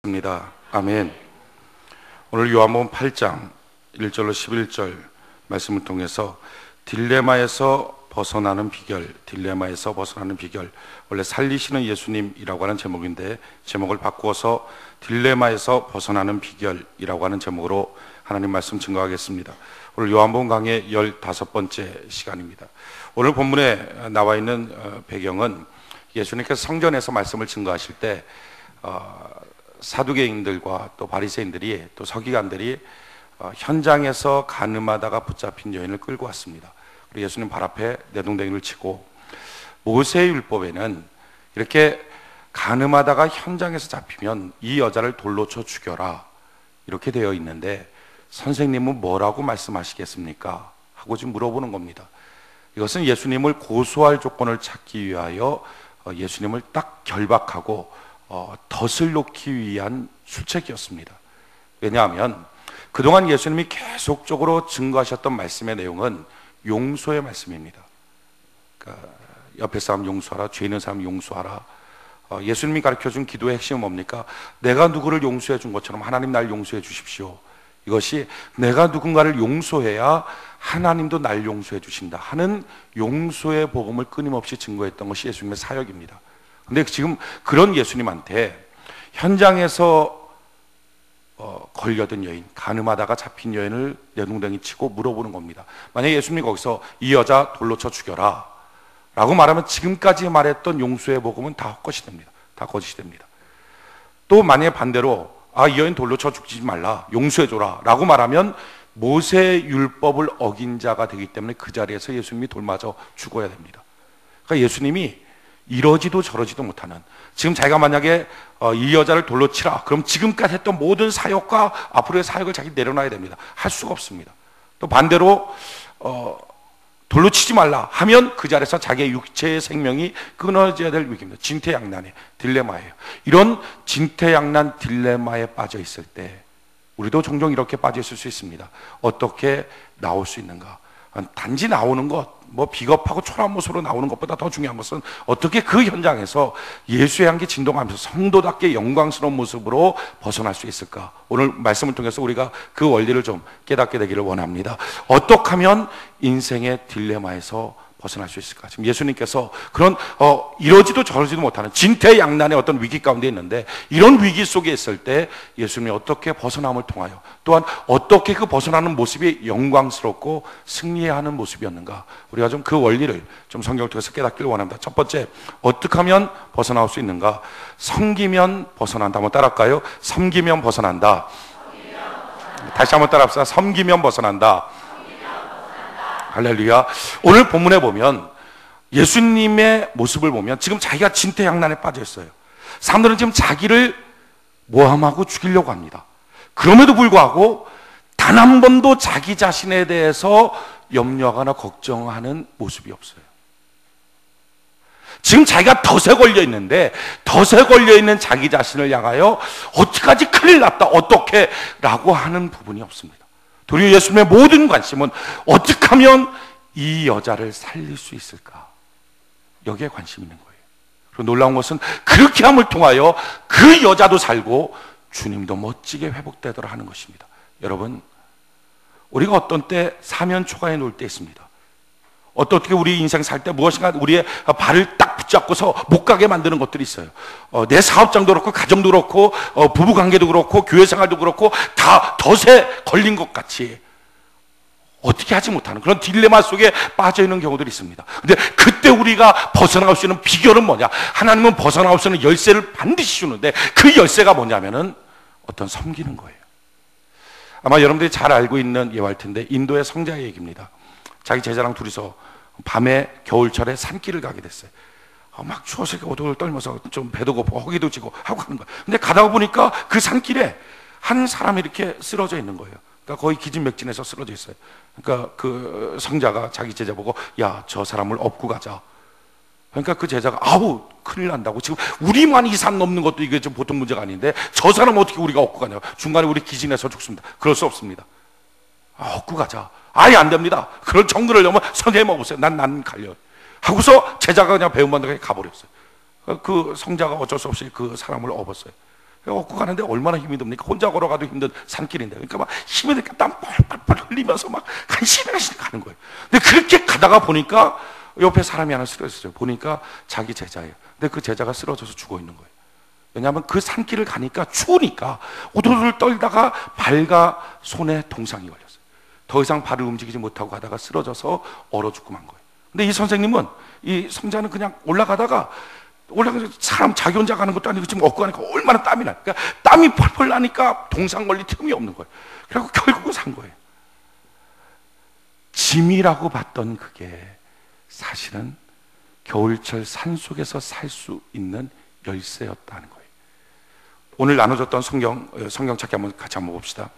입니다. 아멘. 오늘 요한복음 8장 1절로 11절 말씀을 통해서 딜레마에서 벗어나는 비결, 원래 살리시는 예수님이라고 하는 제목인데 제목을 바꾸어서 딜레마에서 벗어나는 비결이라고 하는 제목으로 하나님 말씀 증거하겠습니다. 오늘 요한복음 강의 15번째 시간입니다. 오늘 본문에 나와 있는 배경은 예수님께서 성전에서 말씀을 증거하실 때 사두개인들과 또 바리새인들이 또 서기관들이 현장에서 간음하다가 붙잡힌 여인을 끌고 왔습니다. 그리고 예수님 발 앞에 내동댕이를 치고, 모세의 율법에는 이렇게 간음하다가 현장에서 잡히면 이 여자를 돌로 쳐 죽여라 이렇게 되어 있는데 선생님은 뭐라고 말씀하시겠습니까? 하고 지금 물어보는 겁니다. 이것은 예수님을 고소할 조건을 찾기 위하여 예수님을 딱 결박하고 덫을 놓기 위한 수책이었습니다. 왜냐하면 그동안 예수님이 계속적으로 증거하셨던 말씀의 내용은 용서의 말씀입니다. 그러니까 옆에 사람 용서하라, 죄 있는 사람 용서하라. 예수님이 가르쳐준 기도의 핵심은 뭡니까? 내가 누구를 용서해 준 것처럼 하나님 날 용서해 주십시오. 이것이 내가 누군가를 용서해야 하나님도 날 용서해 주신다 하는 용서의 복음을 끊임없이 증거했던 것이 예수님의 사역입니다. 근데 지금 그런 예수님한테 현장에서 걸려든 여인, 간음하다가 잡힌 여인을 내동댕이 치고 물어보는 겁니다. 만약에 예수님이 거기서 이 여자 돌로 쳐 죽여라 라고 말하면 지금까지 말했던 용서의 복음은 다 헛것이 됩니다. 다 거짓이 됩니다. 또 만약에 반대로 이 여인 돌로 쳐 죽이지 말라, 용서해줘라 라고 말하면 모세의 율법을 어긴 자가 되기 때문에 그 자리에서 예수님이 돌 맞아 죽어야 됩니다. 그러니까 예수님이 이러지도 저러지도 못하는, 지금 자기가 만약에 이 여자를 돌로 치라 그럼 지금까지 했던 모든 사역과 앞으로의 사역을 자기 내려놔야 됩니다. 할 수가 없습니다. 또 반대로 돌로 치지 말라 하면 그 자리에서 자기의 육체의 생명이 끊어져야 될 위기입니다. 진퇴양난의 딜레마예요. 이런 진퇴양난 딜레마에 빠져 있을 때 우리도 종종 이렇게 빠져 있을 수 있습니다. 어떻게 나올 수 있는가? 단지 나오는 것, 비겁하고 초라한 모습으로 나오는 것보다 더 중요한 것은 어떻게 그 현장에서 예수의 향기 진동하면서 성도답게 영광스러운 모습으로 벗어날 수 있을까? 오늘 말씀을 통해서 우리가 그 원리를 좀 깨닫게 되기를 원합니다. 어떻게 하면 인생의 딜레마에서 벗어날 수 있을까? 지금 예수님께서 그런 이러지도 저러지도 못하는 진퇴양난의 어떤 위기 가운데 있는데, 이런 위기 속에 있을 때 예수님이 어떻게 벗어남을 통하여, 또한 어떻게 그 벗어나는 모습이 영광스럽고 승리하는 모습이었는가, 우리가 좀 그 원리를 좀 성경을 통해서 깨닫기를 원합니다. 첫 번째, 어떻게 하면 벗어나올 수 있는가? 섬기면 벗어난다. 한번 따라할까요? 섬기면 벗어난다. 다시 한번 따라합시다. 섬기면 벗어난다. 할렐루야. 오늘 본문에 보면 예수님의 모습을 보면 지금 자기가 진퇴양난에 빠져 있어요. 사람들은 지금 자기를 모함하고 죽이려고 합니다. 그럼에도 불구하고 단 한 번도 자기 자신에 대해서 염려하거나 걱정하는 모습이 없어요. 지금 자기가 덫에 걸려 있는데 덫에 걸려 있는 자기 자신을 향하여 어떡하지, 큰일 났다, 어떻게 라고 하는 부분이 없습니다. 도리어 예수님의 모든 관심은 어떻게 하면 이 여자를 살릴 수 있을까, 여기에 관심이 있는 거예요. 그리고 놀라운 것은 그렇게 함을 통하여 그 여자도 살고 주님도 멋지게 회복되도록 하는 것입니다. 여러분, 우리가 어떤 때 사면 초가에 놓을 때 있습니다. 어떻게 우리 인생 살 때 무엇인가 우리의 발을 딱 붙잡고서 못 가게 만드는 것들이 있어요. 내 사업장도 그렇고 가정도 그렇고 부부관계도 그렇고 교회생활도 그렇고 다 덫에 걸린 것 같이 어떻게 하지 못하는 그런 딜레마 속에 빠져있는 경우들이 있습니다. 근데 그때 우리가 벗어나올 수 있는 비결은 뭐냐? 하나님은 벗어나올 수 있는 열쇠를 반드시 주는데 그 열쇠가 뭐냐면은 어떤 섬기는 거예요. 아마 여러분들이 잘 알고 있는 예화일 텐데 인도의 성자의 얘기입니다. 자기 제자랑 둘이서 밤에 겨울철에 산길을 가게 됐어요. 막 추워서 오돌 떨면서 좀 배도 고프고 허기도 지고 하고 가는 거예요. 근데 가다가 보니까 그 산길에 한 사람이 이렇게 쓰러져 있는 거예요. 그러니까 거의 기진맥진해서 쓰러져 있어요. 그러니까 그 성자가 자기 제자 보고, 야, 저 사람을 업고 가자. 그러니까 그 제자가, 아우, 큰일 난다고. 지금 우리만 이 산 넘는 것도 이게 좀 보통 문제가 아닌데 저 사람 어떻게 우리가 업고 가냐고. 중간에 우리 기진해서 죽습니다. 그럴 수 없습니다. 업고 가자. 아예 안 됩니다. 그런 정글을 넘어 선생님 업으세요. 난 갈려. 하고서 제자가 그냥 배운 반대로 가버렸어요. 그 성자가 어쩔 수 없이 그 사람을 업었어요. 얻고 가는데 얼마나 힘이 듭니까? 혼자 걸어가도 힘든 산길인데. 그러니까 막 힘이 드니까 땀 뻘뻘 흘리면서 막 간신히 가는 거예요. 근데 그렇게 가다가 보니까 옆에 사람이 하나 쓰러졌어요. 보니까 자기 제자예요. 근데 그 제자가 쓰러져서 죽어 있는 거예요. 왜냐하면 그 산길을 가니까 추우니까 오돌오돌 떨다가 발과 손에 동상이 걸렸어요. 더 이상 발을 움직이지 못하고 가다가 쓰러져서 얼어 죽고 만 거예요. 근데 이 선생님은, 이 성자는 그냥 올라가서 사람 자기 혼자 가는 것도 아니고 지금 얻고 가니까 얼마나 땀이 나요. 그러니까 땀이 펄펄 나니까 동상 걸릴 틈이 없는 거예요. 그래서 결국은 산 거예요. 짐이라고 봤던 그게 사실은 겨울철 산속에서 살 수 있는 열쇠였다는 거예요. 오늘 나눠줬던 성경 찾기 같이 한번 봅시다.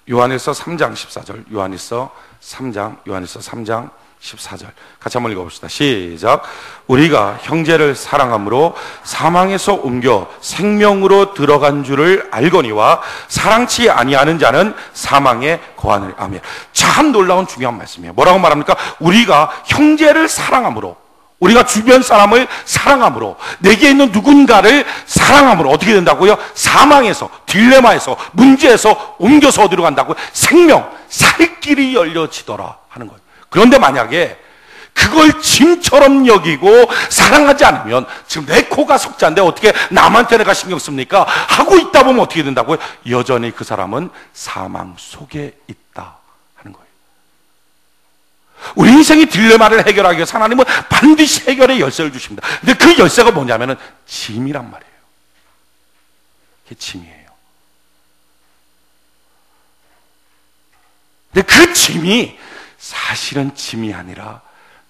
요한일서 3장 14절, 요한일서 3장 14절 같이 한번 읽어봅시다. 시작. 우리가 형제를 사랑함으로 사망에서 옮겨 생명으로 들어간 줄을 알거니와 사랑치 아니하는 자는 사망에 거하느니. 아멘. 참 놀라운 중요한 말씀이에요. 뭐라고 말합니까? 우리가 형제를 사랑함으로, 우리가 주변 사람을 사랑함으로, 내게 있는 누군가를 사랑함으로 어떻게 된다고요? 사망에서, 딜레마에서, 문제에서 옮겨서 어디로 간다고요? 생명, 살 길이 열려지더라 하는 거예요. 그런데 만약에 그걸 짐처럼 여기고 사랑하지 않으면, 지금 내 코가 석자인데 어떻게 남한테 내가 신경 씁니까? 하고 있다 보면 어떻게 된다고요? 여전히 그 사람은 사망 속에 있다 하는 거예요. 우리 인생의 딜레마를 해결하기 위해서 하나님은 반드시 해결의 열쇠를 주십니다. 근데 그 열쇠가 뭐냐면은 짐이란 말이에요. 그게 짐이에요. 근데 그 짐이 사실은 짐이 아니라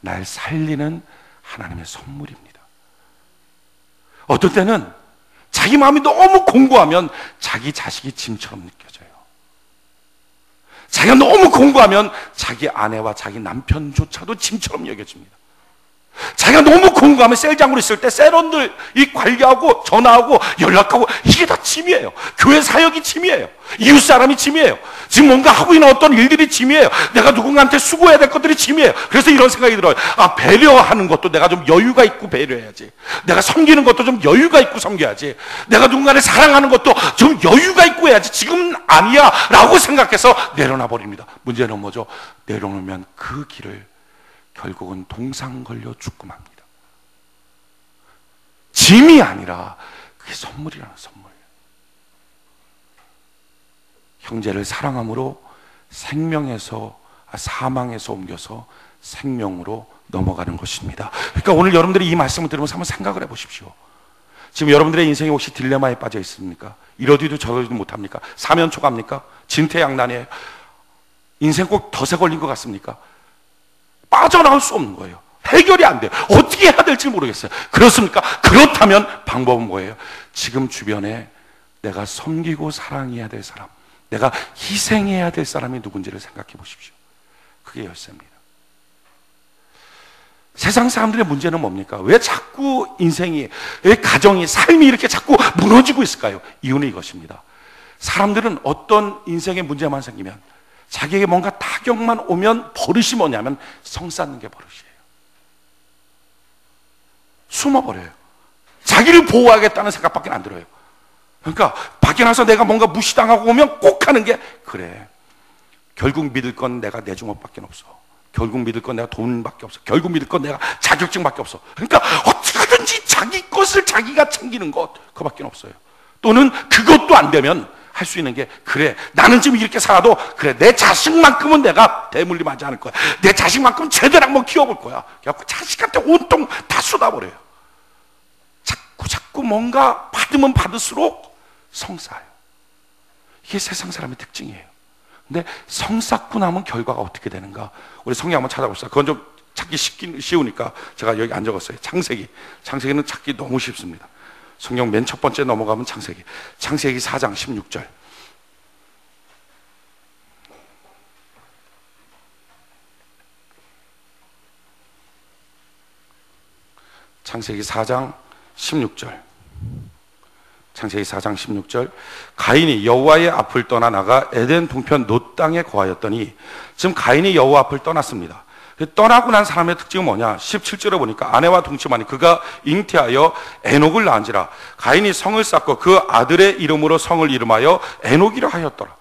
날 살리는 하나님의 선물입니다. 어떨 때는 자기 마음이 너무 공고하면 자기 자식이 짐처럼 느껴져요. 자기가 너무 공고하면 자기 아내와 자기 남편조차도 짐처럼 여겨집니다. 자기가 너무 공고하면 셀장으로 있을 때 셀원들 이 관리하고 전화하고 연락하고 이게 다 짐이에요. 교회 사역이 짐이에요. 이웃 사람이 짐이에요. 지금 뭔가 하고 있는 어떤 일들이 짐이에요. 내가 누군가한테 수고해야 될 것들이 짐이에요. 그래서 이런 생각이 들어요. 아, 배려하는 것도 내가 좀 여유가 있고 배려해야지. 내가 섬기는 것도 좀 여유가 있고 섬겨야지. 내가 누군가를 사랑하는 것도 좀 여유가 있고 해야지. 지금은 아니야 라고 생각해서 내려놔 버립니다. 문제는 뭐죠? 내려놓으면 그 길을 결국은 동상 걸려 죽고 맙니다. 짐이 아니라 그게 선물이라는 선물. 형제를 사랑함으로 사망에서 옮겨서 생명으로 넘어가는 것입니다. 그러니까 오늘 여러분들이 이 말씀을 들으면서 한번 생각을 해보십시오. 지금 여러분들의 인생이 혹시 딜레마에 빠져 있습니까? 이러지도 저러지도 못합니까? 사면초갑니까? 진퇴양난이에요? 인생 꼭 덫에 걸린 것 같습니까? 빠져나올 수 없는 거예요. 해결이 안 돼요. 어떻게 해야 될지 모르겠어요. 그렇습니까? 그렇다면 방법은 뭐예요? 지금 주변에 내가 섬기고 사랑해야 될 사람, 내가 희생해야 될 사람이 누군지를 생각해 보십시오. 그게 열쇠입니다. 세상 사람들의 문제는 뭡니까? 왜 자꾸 인생이, 왜 가정이, 삶이 이렇게 자꾸 무너지고 있을까요? 이유는 이것입니다. 사람들은 어떤 인생의 문제만 생기면, 자기에게 뭔가 타격만 오면 버릇이 뭐냐면 성 쌓는 게 버릇이에요. 숨어버려요. 자기를 보호하겠다는 생각밖에 안 들어요. 그러니까 밖에 나서 내가 뭔가 무시당하고 오면 꼭 하는 게, 그래, 결국 믿을 건 내가 내 주먹밖에 없어. 결국 믿을 건 내가 돈밖에 없어. 결국 믿을 건 내가 자격증밖에 없어. 그러니까 어떻게든지 자기 것을 자기가 챙기는 것, 그거밖에 없어요. 또는 그것도 안 되면 할 수 있는 게, 그래, 나는 지금 이렇게 살아도 그래, 내 자식만큼은 내가 대물림하지 않을 거야. 내 자식만큼 제대로 한번 키워볼 거야. 그래갖고 자식한테 온통 다 쏟아버려요. 자꾸 뭔가 받으면 받을수록 성 쌓아요. 이게 세상 사람의 특징이에요. 근데 성 쌓고 나면 결과가 어떻게 되는가? 우리 성경 한번 찾아봅시다. 그건 좀 찾기 쉬우니까 제가 여기 안 적었어요. 창세기. 창세기는 찾기 너무 쉽습니다. 성경 맨 첫 번째 넘어가면 창세기 4장 16절. 창세기 4장 16절. 창세기 4장 16절. 가인이 여호와의 앞을 떠나 나가 에덴 동편 놋 땅에 거하였더니, 지금 가인이 여호와 앞을 떠났습니다. 떠나고 난 사람의 특징은 뭐냐? 17절에 보니까 아내와 동침하니 그가 잉태하여 에녹을 낳은지라. 가인이 성을 쌓고 그 아들의 이름으로 성을 이름하여 에녹이라 하였더라.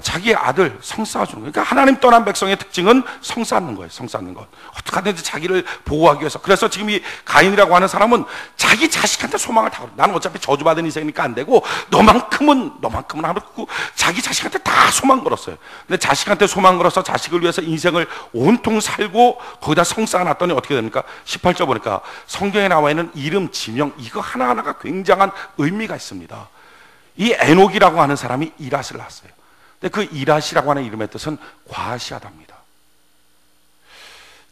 자기의 아들 성 쌓아주는 거예요. 그러니까 하나님 떠난 백성의 특징은 성 쌓는 거예요. 성 쌓는 것. 어떻게 하든지 자기를 보호하기 위해서. 그래서 지금 이 가인이라고 하는 사람은 자기 자식한테 소망을 다 걸어. 나는 어차피 저주받은 인생이니까 안 되고 너만큼은 하고 자기 자식한테 다 소망 걸었어요. 근데 자식한테 소망 걸어서 자식을 위해서 인생을 온통 살고 거기다 성 쌓아놨더니 어떻게 됩니까? 18절 보니까 성경에 나와 있는 이름, 지명 이거 하나하나가 굉장한 의미가 있습니다. 이 에녹이라고 하는 사람이 이랏을 낳았어요. 근데 그 이랏이라고 하는 이름의 뜻은 과시하답니다.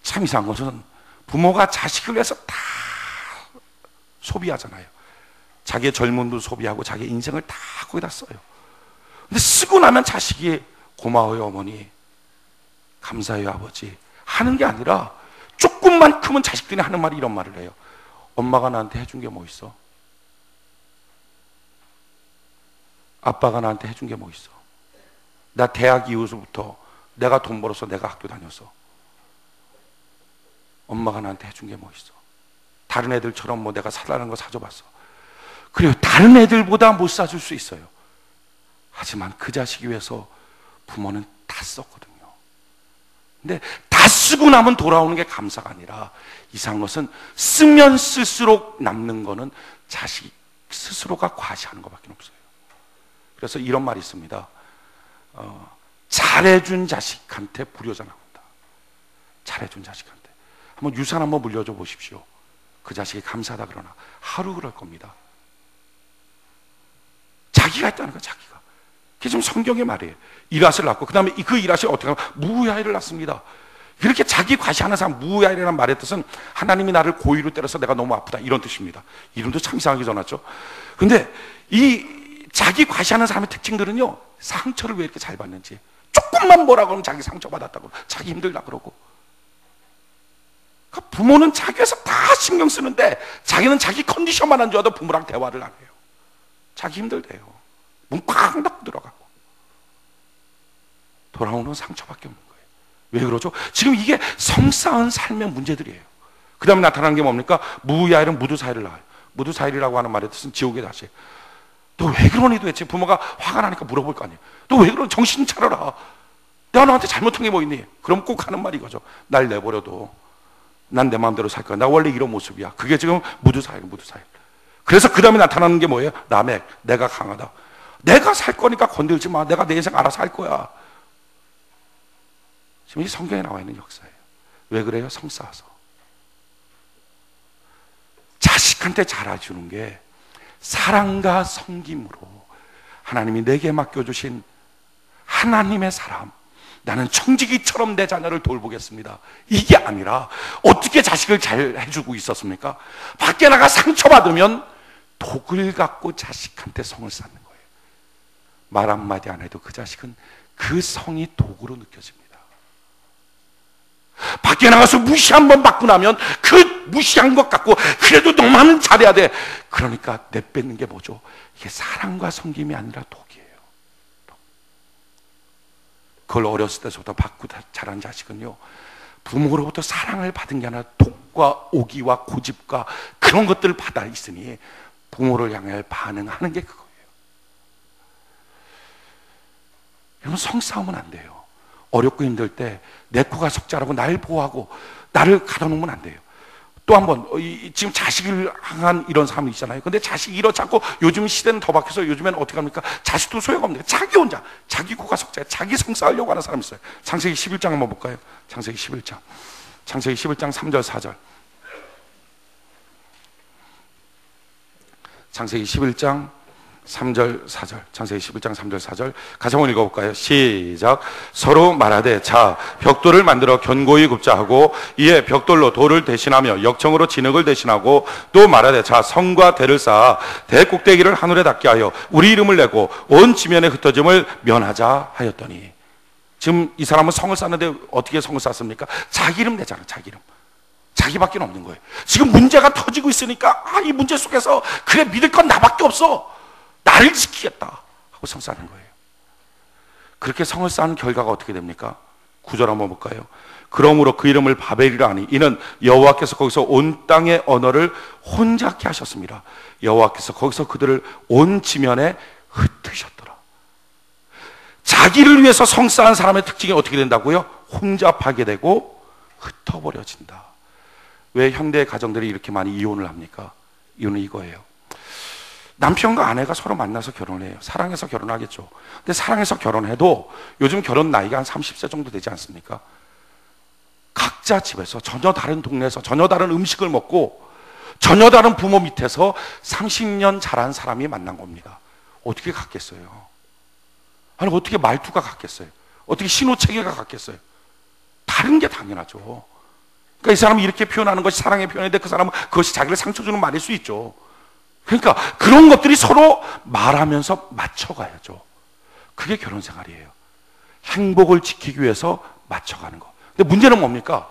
참 이상한 것은 부모가 자식을 위해서 다 소비하잖아요. 자기의 젊음도 소비하고 자기의 인생을 다 거기다 써요. 근데 쓰고 나면 자식이 고마워요 어머니, 감사해요 아버지 하는 게 아니라 조금만 크면 자식들이 하는 말이 이런 말을 해요. 엄마가 나한테 해준 게 뭐 있어? 아빠가 나한테 해준 게 뭐 있어? 나 대학 이후부터 내가 돈 벌어서 내가 학교 다녔어. 엄마가 나한테 해준 게 뭐 있어? 다른 애들처럼 뭐 내가 사달라는 거 사줘봤어. 그래요. 다른 애들보다 못 사줄 수 있어요. 하지만 그 자식이 위해서 부모는 다 썼거든요. 근데 다 쓰고 나면 돌아오는 게 감사가 아니라 이상한 것은 쓰면 쓸수록 남는 거는 자식 스스로가 과시하는 것밖에 없어요. 그래서 이런 말이 있습니다. 잘해준 자식한테 불효자 나온다. 잘해준 자식한테 한번 유산 한번 물려줘 보십시오. 그 자식이 감사하다 그러나 하루 그럴 겁니다. 자기가 했다는 거야. 자기가. 그게 지금 성경의 말이에요. 이랏을 낳고 그 다음에 그 이랏이 어떻게 하면 무야일을 낳습니다. 그렇게 자기 과시하는 사람, 무야일이라는 말의 뜻은 하나님이 나를 고의로 때려서 내가 너무 아프다 이런 뜻입니다. 이름도 참 이상하게 전하죠. 근데 이 자기 과시하는 사람의 특징들은요, 상처를 왜 이렇게 잘 받는지. 조금만 뭐라 그러면 자기 상처받았다고, 자기 힘들다 그러고. 그러니까 부모는 자기 위해서 다 신경 쓰는데 자기는 자기 컨디션만 안 좋아도 부모랑 대화를 안 해요. 자기 힘들대요. 문 꽉 닫고 들어가고. 돌아오는 상처밖에 없는 거예요. 왜 그러죠? 지금 이게 성쌓은 삶의 문제들이에요. 그 다음에 나타나는 게 뭡니까? 무야일은 무두사일을 낳아요. 무두사일이라고 하는 말의 뜻은 지옥의 자식. 너 왜 그러니 도대체? 부모가 화가 나니까 물어볼 거 아니에요. 너 왜 그러니? 정신 차려라. 내가 너한테 잘못한 게 뭐 있니? 그럼 꼭 하는 말이 이거죠. 날 내버려도 난 내 마음대로 살 거야. 나 원래 이런 모습이야. 그게 지금 무두사일. 그래서 그 다음에 나타나는 게 뭐예요? 라멕. 내가 강하다. 내가 살 거니까 건들지 마. 내가 내 인생 알아서 할 거야. 지금 이 성경에 나와 있는 역사예요. 왜 그래요? 성 쌓아서. 자식한테 잘해주는 게 사랑과 섬김으로 하나님이 내게 맡겨주신 하나님의 사람, 나는 청지기처럼 내 자녀를 돌보겠습니다, 이게 아니라 어떻게 자식을 잘 해주고 있었습니까? 밖에 나가 상처받으면 독을 갖고 자식한테 성을 쌓는 거예요. 말 한마디 안 해도 그 자식은 그 성이 독으로 느껴집니다. 밖에 나가서 무시 한번 받고 나면 그 무시한 것 같고 그래도 너만 잘해야 돼. 그러니까 내뱉는 게 뭐죠? 이게 사랑과 섬김이 아니라 독이에요. 독. 그걸 어렸을 때부터 받고 자란 자식은요, 부모로부터 사랑을 받은 게 아니라 독과 오기와 고집과 그런 것들을 받아 있으니 부모를 향해 반응하는 게 그거예요. 여러분, 성싸움은 안 돼요. 어렵고 힘들 때 내 코가 석자라고 날 보호하고 나를 가둬놓으면 안 돼요. 또 한 번, 지금 자식을 향한 이런 사람이 있잖아요. 근데 자식이 이렇자고 요즘 시대는 더 바뀌어서 요즘에는 어떻게 합니까? 자식도 소용없는 거예요. 자기 혼자, 자기 코가 석자에 자기 성 쌓으려고 하는 사람이 있어요. 창세기 11장 한번 볼까요? 창세기 11장 3절 4절. 창세기 11장 3절 4절. 창세기 11장 3절 4절 같이 한번 읽어볼까요? 시작. 서로 말하되 자 벽돌을 만들어 견고히 굽자 하고 이에 벽돌로 돌을 대신하며 역청으로 진흙을 대신하고 또 말하되 자 성과 대를 쌓아 대 꼭대기를 하늘에 닿게 하여 우리 이름을 내고 온 지면에 흩어짐을 면하자 하였더니, 지금 이 사람은 성을 쌓는데 어떻게 성을 쌓습니까? 자기 이름 내잖아. 자기 이름. 자기밖에 없는 거예요. 지금 문제가 터지고 있으니까 이 문제 속에서 그래, 믿을 건 나밖에 없어, 나를 지키겠다 하고 성 쌓는 거예요. 그렇게 성을 쌓는 결과가 어떻게 됩니까? 9절 한번 볼까요? 그러므로 그 이름을 바벨이라 하니 이는 여호와께서 거기서 온 땅의 언어를 혼잡케 하셨습니다. 여호와께서 거기서 그들을 온 지면에 흩으셨더라. 자기를 위해서 성사한 사람의 특징이 어떻게 된다고요? 혼잡하게 되고 흩어버려진다. 왜 현대의 가정들이 이렇게 많이 이혼을 합니까? 이유는 이거예요. 남편과 아내가 서로 만나서 결혼해요. 사랑해서 결혼하겠죠. 근데 사랑해서 결혼해도 요즘 결혼 나이가 한 30세 정도 되지 않습니까? 각자 집에서 전혀 다른 동네에서 전혀 다른 음식을 먹고 전혀 다른 부모 밑에서 30년 자란 사람이 만난 겁니다. 어떻게 같겠어요? 아니 어떻게 말투가 같겠어요? 어떻게 신호체계가 같겠어요? 다른 게 당연하죠. 그러니까 이 사람이 이렇게 표현하는 것이 사랑의 표현인데 그 사람은 그것이 자기를 상처 주는 말일 수 있죠. 그러니까 그런 것들이 서로 말하면서 맞춰가야죠. 그게 결혼 생활이에요. 행복을 지키기 위해서 맞춰가는 거. 근데 문제는 뭡니까?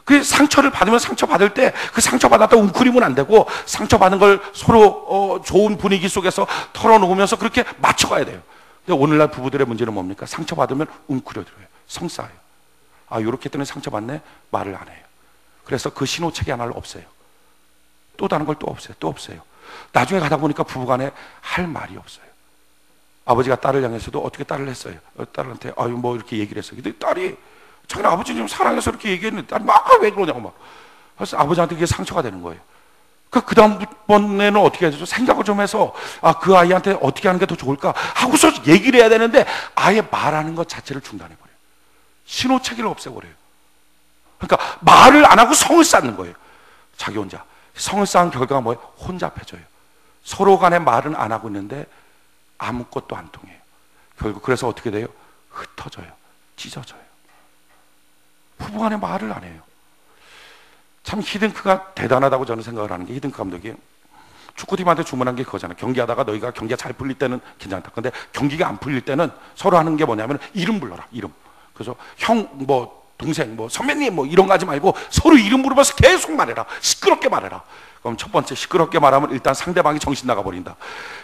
그 상처를 받으면 상처받을 때 그 상처받았다 웅크리면 안 되고 상처받은 걸 서로 좋은 분위기 속에서 털어놓으면서 그렇게 맞춰가야 돼요. 근데 오늘날 부부들의 문제는 뭡니까? 상처받으면 웅크려들어요. 성싸요. 아, 요렇게 했더니 상처받네? 말을 안 해요. 그래서 그 신호체계 하나를 없애요. 또 다른 걸 또 없애요. 또 없애요. 나중에 가다 보니까 부부간에 할 말이 없어요. 아버지가 딸을 향해서도 어떻게 딸을 했어요. 딸한테 아유 뭐 이렇게 얘기를 했어요. 근데 딸이 자기 아버지님 사랑해서 이렇게 얘기했는데 딸이 막 왜 그러냐고 막. 그래서 아버지한테 그게 상처가 되는 거예요. 그 다음번에는 어떻게 해야 되죠? 생각을 좀 해서 그 아이한테 어떻게 하는 게 더 좋을까 하고서 얘기를 해야 되는데 아예 말하는 것 자체를 중단해버려요. 신호체계를 없애버려요. 그러니까 말을 안 하고 성을 쌓는 거예요. 자기 혼자. 성을 쌓은 결과가 뭐예요? 혼잡해져요. 서로 간에 말은 안 하고 있는데 아무것도 안 통해요. 결국 그래서 어떻게 돼요? 흩어져요. 찢어져요. 부부간에 말을 안 해요. 참 히딩크가 대단하다고 저는 생각을 하는 게, 히딩크 감독이 축구팀한테 주문한 게 그거잖아요. 경기하다가 너희가 경기가 잘 풀릴 때는 괜찮다. 근데 경기가 안 풀릴 때는 서로 하는 게 뭐냐면 이름 불러라. 이름. 그래서 형 뭐 동생 뭐 선배님 뭐 이런 거 하지 말고 서로 이름 부르면서 계속 말해라. 시끄럽게 말해라. 그럼 첫 번째 시끄럽게 말하면 일단 상대방이 정신 나가버린다.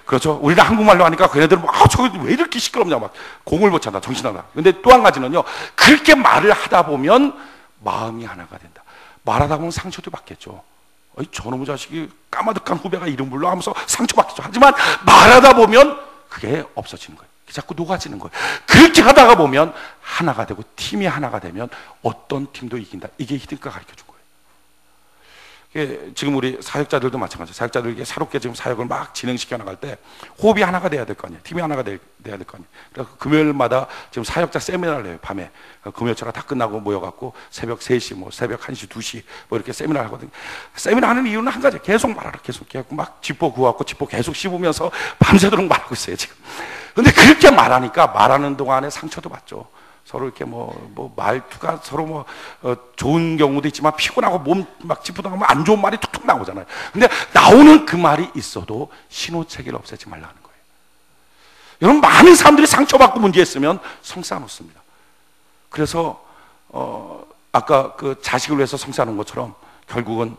그렇죠? 우리는 한국말로 하니까 걔네들은 저거 왜 이렇게 시끄럽냐 막 공을 못 찬다. 정신 나가. 근데 또 한 가지는요. 그렇게 말을 하다 보면 마음이 하나가 된다. 말하다 보면 상처도 받겠죠. 저놈의 자식이 까마득한 후배가 이름 불러 하면서 상처받겠죠. 하지만 말하다 보면 그게 없어지는 거예요. 자꾸 녹아지는 거예요. 그렇게 하다가 보면 하나가 되고 팀이 하나가 되면 어떤 팀도 이긴다. 이게 히딩크가 가르쳐 준 거예요. 이게 지금 우리 사역자들도 마찬가지예요. 사역자들에게 새롭게 지금 사역을 막 진행시켜 나갈 때 호흡이 하나가 돼야 될 거 아니에요. 팀이 하나가 돼야 될 거 아니에요. 그래서 금요일마다 지금 사역자 세미나를 해요. 밤에 금요일차가 다 끝나고 모여갖고 새벽 3시, 뭐 새벽 1시, 2시 뭐 이렇게 세미나를 하거든요. 세미나 하는 이유는 한 가지. 계속 말하라. 계속 막 지퍼 구워갖고 지퍼 계속 씹으면서 밤새도록 말하고 있어요 지금. 근데 그렇게 말하니까 말하는 동안에 상처도 받죠. 서로 이렇게 뭐 말투가 서로 좋은 경우도 있지만 피곤하고 몸 막 찌푸둥 하면 안 좋은 말이 툭툭 나오잖아요. 근데 나오는 그 말이 있어도 신호체계를 없애지 말라는 거예요. 여러분, 많은 사람들이 상처받고 문제했으면 성사 놓습니다. 그래서 아까 그 자식을 위해서 성사하는 것처럼 결국은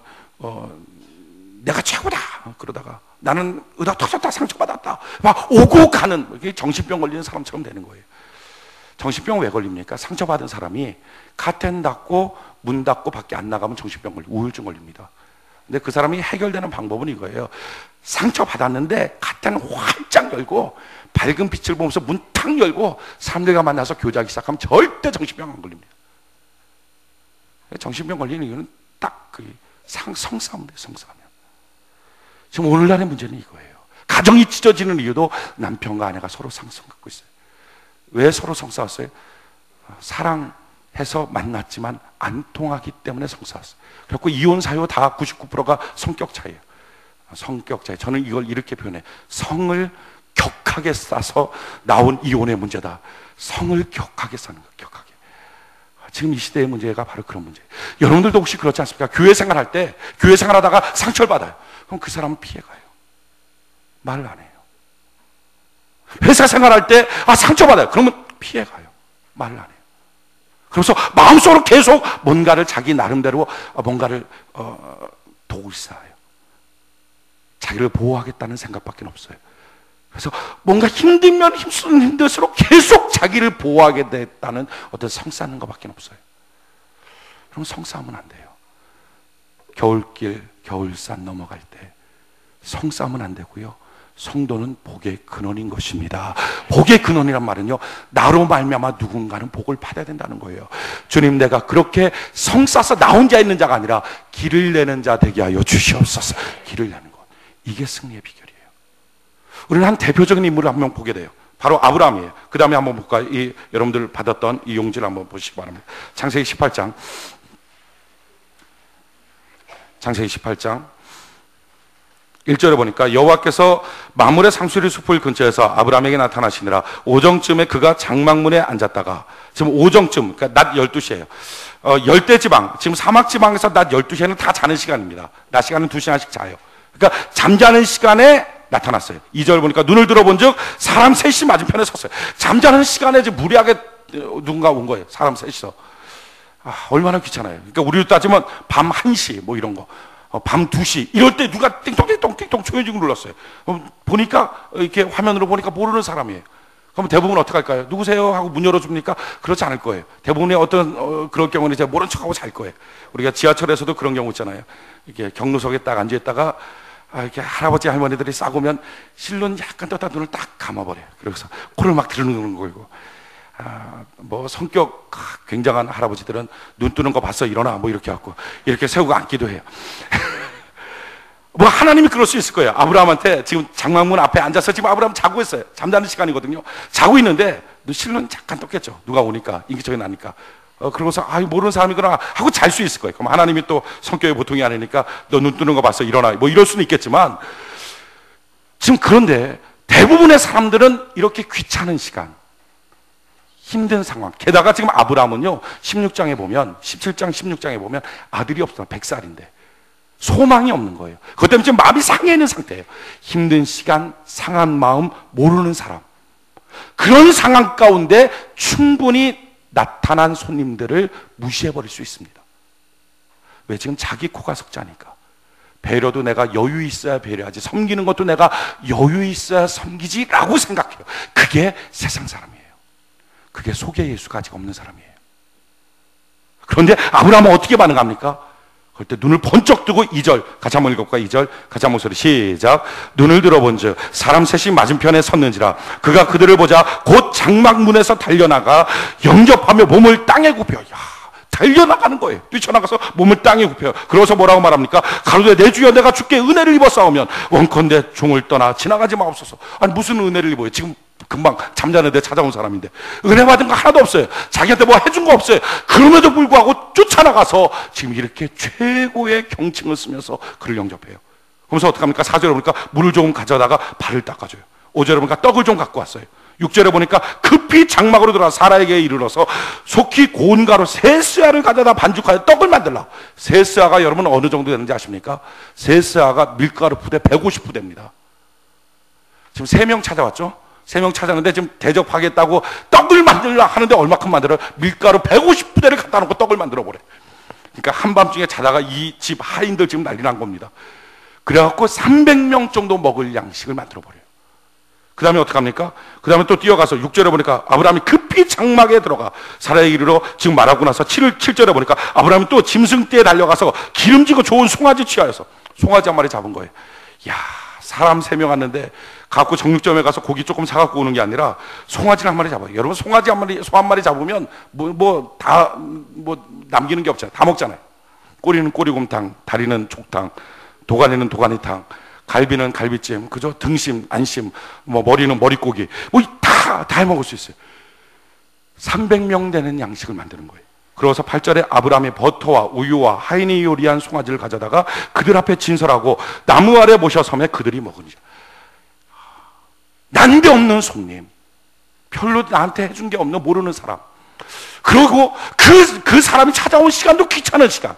내가 최고다 그러다가 나는 의다 터졌다 상처받았다 막 오고 가는 정신병 걸리는 사람처럼 되는 거예요. 정신병 왜 걸립니까? 상처받은 사람이 카텐 닫고 문 닫고 밖에 안 나가면 정신병 걸리고 우울증 걸립니다. 근데 그 사람이 해결되는 방법은 이거예요. 상처받았는데 카텐 활짝 열고 밝은 빛을 보면서 문 탁 열고 사람들과 만나서 교제하기 시작하면 절대 정신병 안 걸립니다. 정신병 걸리는 이유는 딱 그 성싸움 돼요. 성싸움. 지금 오늘날의 문제는 이거예요. 가정이 찢어지는 이유도 남편과 아내가 서로 상성 갖고 있어요. 왜 서로 성싸웠어요? 사랑해서 만났지만 안 통하기 때문에 성싸웠어요. 그래서 이혼 사유 다 99%가 성격 차이예요. 성격 차이. 저는 이걸 이렇게 표현해. 성을 격하게 싸서 나온 이혼의 문제다. 성을 격하게 싸는 거예요. 격하게. 지금 이 시대의 문제가 바로 그런 문제예요. 여러분들도 혹시 그렇지 않습니까? 교회 생활할 때 교회 생활하다가 상처를 받아요. 그럼 그 사람은 피해가요. 말을 안 해요. 회사 생활할 때 상처받아요. 그러면 피해가요. 말을 안 해요. 그래서 마음속으로 계속 뭔가를 자기 나름대로 뭔가를 독을 쌓아요. 자기를 보호하겠다는 생각밖에 없어요. 그래서 뭔가 힘들면 힘들수록 계속 자기를 보호하게 됐다는 어떤 성 쌓는 것밖에 없어요. 그럼 성싸움은 안 돼요. 겨울길, 겨울산 넘어갈 때 성싸움은 안 되고요. 성도는 복의 근원인 것입니다. 복의 근원이란 말은요, 나로 말미암아 누군가는 복을 받아야 된다는 거예요. 주님, 내가 그렇게 성 싸서 나 혼자 있는 자가 아니라 길을 내는 자 되게 하여 주시옵소서. 길을 내는 것, 이게 승리의 비결이에요. 우리는 한 대표적인 인물을 한 명 보게 돼요. 바로 아브라함이에요. 그 다음에 한번 볼까요? 여러분들 받았던 이 용지를 한번 보시기 바랍니다. 창세기 18장. 창세기 18장 1절에 보니까 여호와께서 마므레 상수리 숲을 근처에서 아브라함에게 나타나시니라. 오정쯤에 그가 장막문에 앉았다가, 지금 오정쯤, 그러니까 낮 12시예요. 열대지방, 지금 사막지방에서 낮 12시에는 다 자는 시간입니다. 낮 시간은 2시간씩 자요. 그러니까 잠자는 시간에 나타났어요. 2절 보니까 눈을 들어본 즉 사람 셋이 맞은편에 섰어요. 잠자는 시간에 지금 무리하게 누군가 온 거예요. 사람 셋이서. 얼마나 귀찮아요. 그러니까 우리로 따지면 밤 1시 뭐 이런 거, 밤 2시 이럴 때 누가 띵똥띵똥띵똥 조여지고 눌렀어요. 보니까 이렇게 화면으로 보니까 모르는 사람이에요. 그럼 대부분 어떻게 할까요? 누구세요? 하고 문 열어줍니까? 그렇지 않을 거예요. 대부분의 어떤 그럴 경우는 이제 모른 척하고 잘 거예요. 우리가 지하철에서도 그런 경우 있잖아요. 이렇게 경로석에 딱 앉아있다가 이렇게 할아버지 할머니들이 싸고면 실눈 약간 떴다 눈을 딱 감아버려요. 그래서 코를 막 들르는 거고, 뭐 성격 굉장한 할아버지들은 눈 뜨는 거 봤어 일어나 뭐 이렇게 갖고 이렇게 세우고 앉기도 해요. 뭐 하나님이 그럴 수 있을 거예요. 아브라함한테 지금 장막문 앞에 앉아서 지금 아브라함 자고 있어요. 잠자는 시간이거든요. 자고 있는데 실눈 잠깐 떴겠죠. 누가 오니까, 인기척이 나니까. 그러고서 모르는 사람이구나 하고 잘 수 있을 거예요. 그럼 하나님이 또 성격이 보통이 아니니까 너 눈 뜨는 거 봤어 일어나 뭐 이럴 수는 있겠지만, 지금 그런데 대부분의 사람들은 이렇게 귀찮은 시간, 힘든 상황, 게다가 지금 아브라함은요 16장에 보면, 17장 16장에 보면 아들이 없어. 100살인데 소망이 없는 거예요. 그것 때문에 지금 마음이 상해 있는 상태예요. 힘든 시간, 상한 마음, 모르는 사람, 그런 상황 가운데 충분히 나타난 손님들을 무시해버릴 수 있습니다. 왜? 지금 자기 코가 석자니까. 배려도 내가 여유 있어야 배려하지, 섬기는 것도 내가 여유 있어야 섬기지 라고 생각해요. 그게 세상 사람이에요. 그게 속에 예수가 아직 없는 사람이에요. 그런데 아브라함은 어떻게 반응합니까? 그럴 때 눈을 번쩍 뜨고 2절 같이 한번 읽어볼까요? 2절 같이 한번 소리 시작. 눈을 들어본즉 사람 셋이 맞은편에 섰는지라. 그가 그들을 보자 곧 장막문에서 달려나가 영접하며 몸을 땅에 굽혀. 달려나가는 거예요. 뛰쳐나가서 몸을 땅에 굽혀요. 그러서 뭐라고 말합니까? 가로되 내 주여 내가 주께 은혜를 입어 싸우면 원컨대 종을 떠나 지나가지 마옵소서. 아니 무슨 은혜를 입어요? 지금 금방 잠자는데 찾아온 사람인데 은혜 받은 거 하나도 없어요. 자기한테 뭐 해준 거 없어요. 그럼에도 불구하고 쫓아나가서 지금 이렇게 최고의 경칭을 쓰면서 그를 영접해요. 그러면서 어떻게 합니까? 4절에 보니까 물을 조금 가져다가 발을 닦아줘요. 5절에 보니까 떡을 좀 갖고 왔어요. 6절에 보니까 급히 장막으로 들어가 사라에게 이르러서 속히 고운 가루 세스아를 가져다 반죽하여 떡을 만들라. 세스아가 여러분 어느 정도 되는지 아십니까? 세스아가 밀가루 부대 150부대입니다. 지금 3명 찾아왔죠? 3명 찾았는데 지금 대접하겠다고 떡을 만들라 하는데 얼마큼 만들어요? 밀가루 150부대를 갖다 놓고 떡을 만들어 보래. 그러니까 한밤중에 자다가 이 집 하인들 지금 난리 난 겁니다. 그래갖고 300명 정도 먹을 양식을 만들어 버려요. 그 다음에 어떡합니까? 그 다음에 또 뛰어가서 6절에 보니까 아브라함이 급히 장막에 들어가 사라에게 이르러 지금 말하고 나서 7절에 보니까 아브라함이 또 짐승떼에 달려가서 기름지고 좋은 송아지 취하여서 송아지 한 마리 잡은 거예요. 야, 사람 3명 왔는데 갖고 정육점에 가서 고기 조금 사갖고 오는 게 아니라 송아지를 한 마리 잡아요. 여러분 송아지 한 마리, 소 한 마리 잡으면 다 남기는 게 없잖아요. 다 먹잖아요. 꼬리는 꼬리곰탕, 다리는 족탕, 도가니는 도가니탕, 갈비는 갈비찜, 그죠? 등심, 안심, 머리는 머릿고기, 다 해먹을 수 있어요. 300명 되는 양식을 만드는 거예요. 그러고서 8절에 아브라함의 버터와 우유와 하인이 요리한 송아지를 가져다가 그들 앞에 진설하고 나무 아래 모셔 섬에 그들이 먹으니. 난데없는 손님, 별로 나한테 해준 게 없는 모르는 사람, 그리고 그 사람이 찾아온 시간도 귀찮은 시간,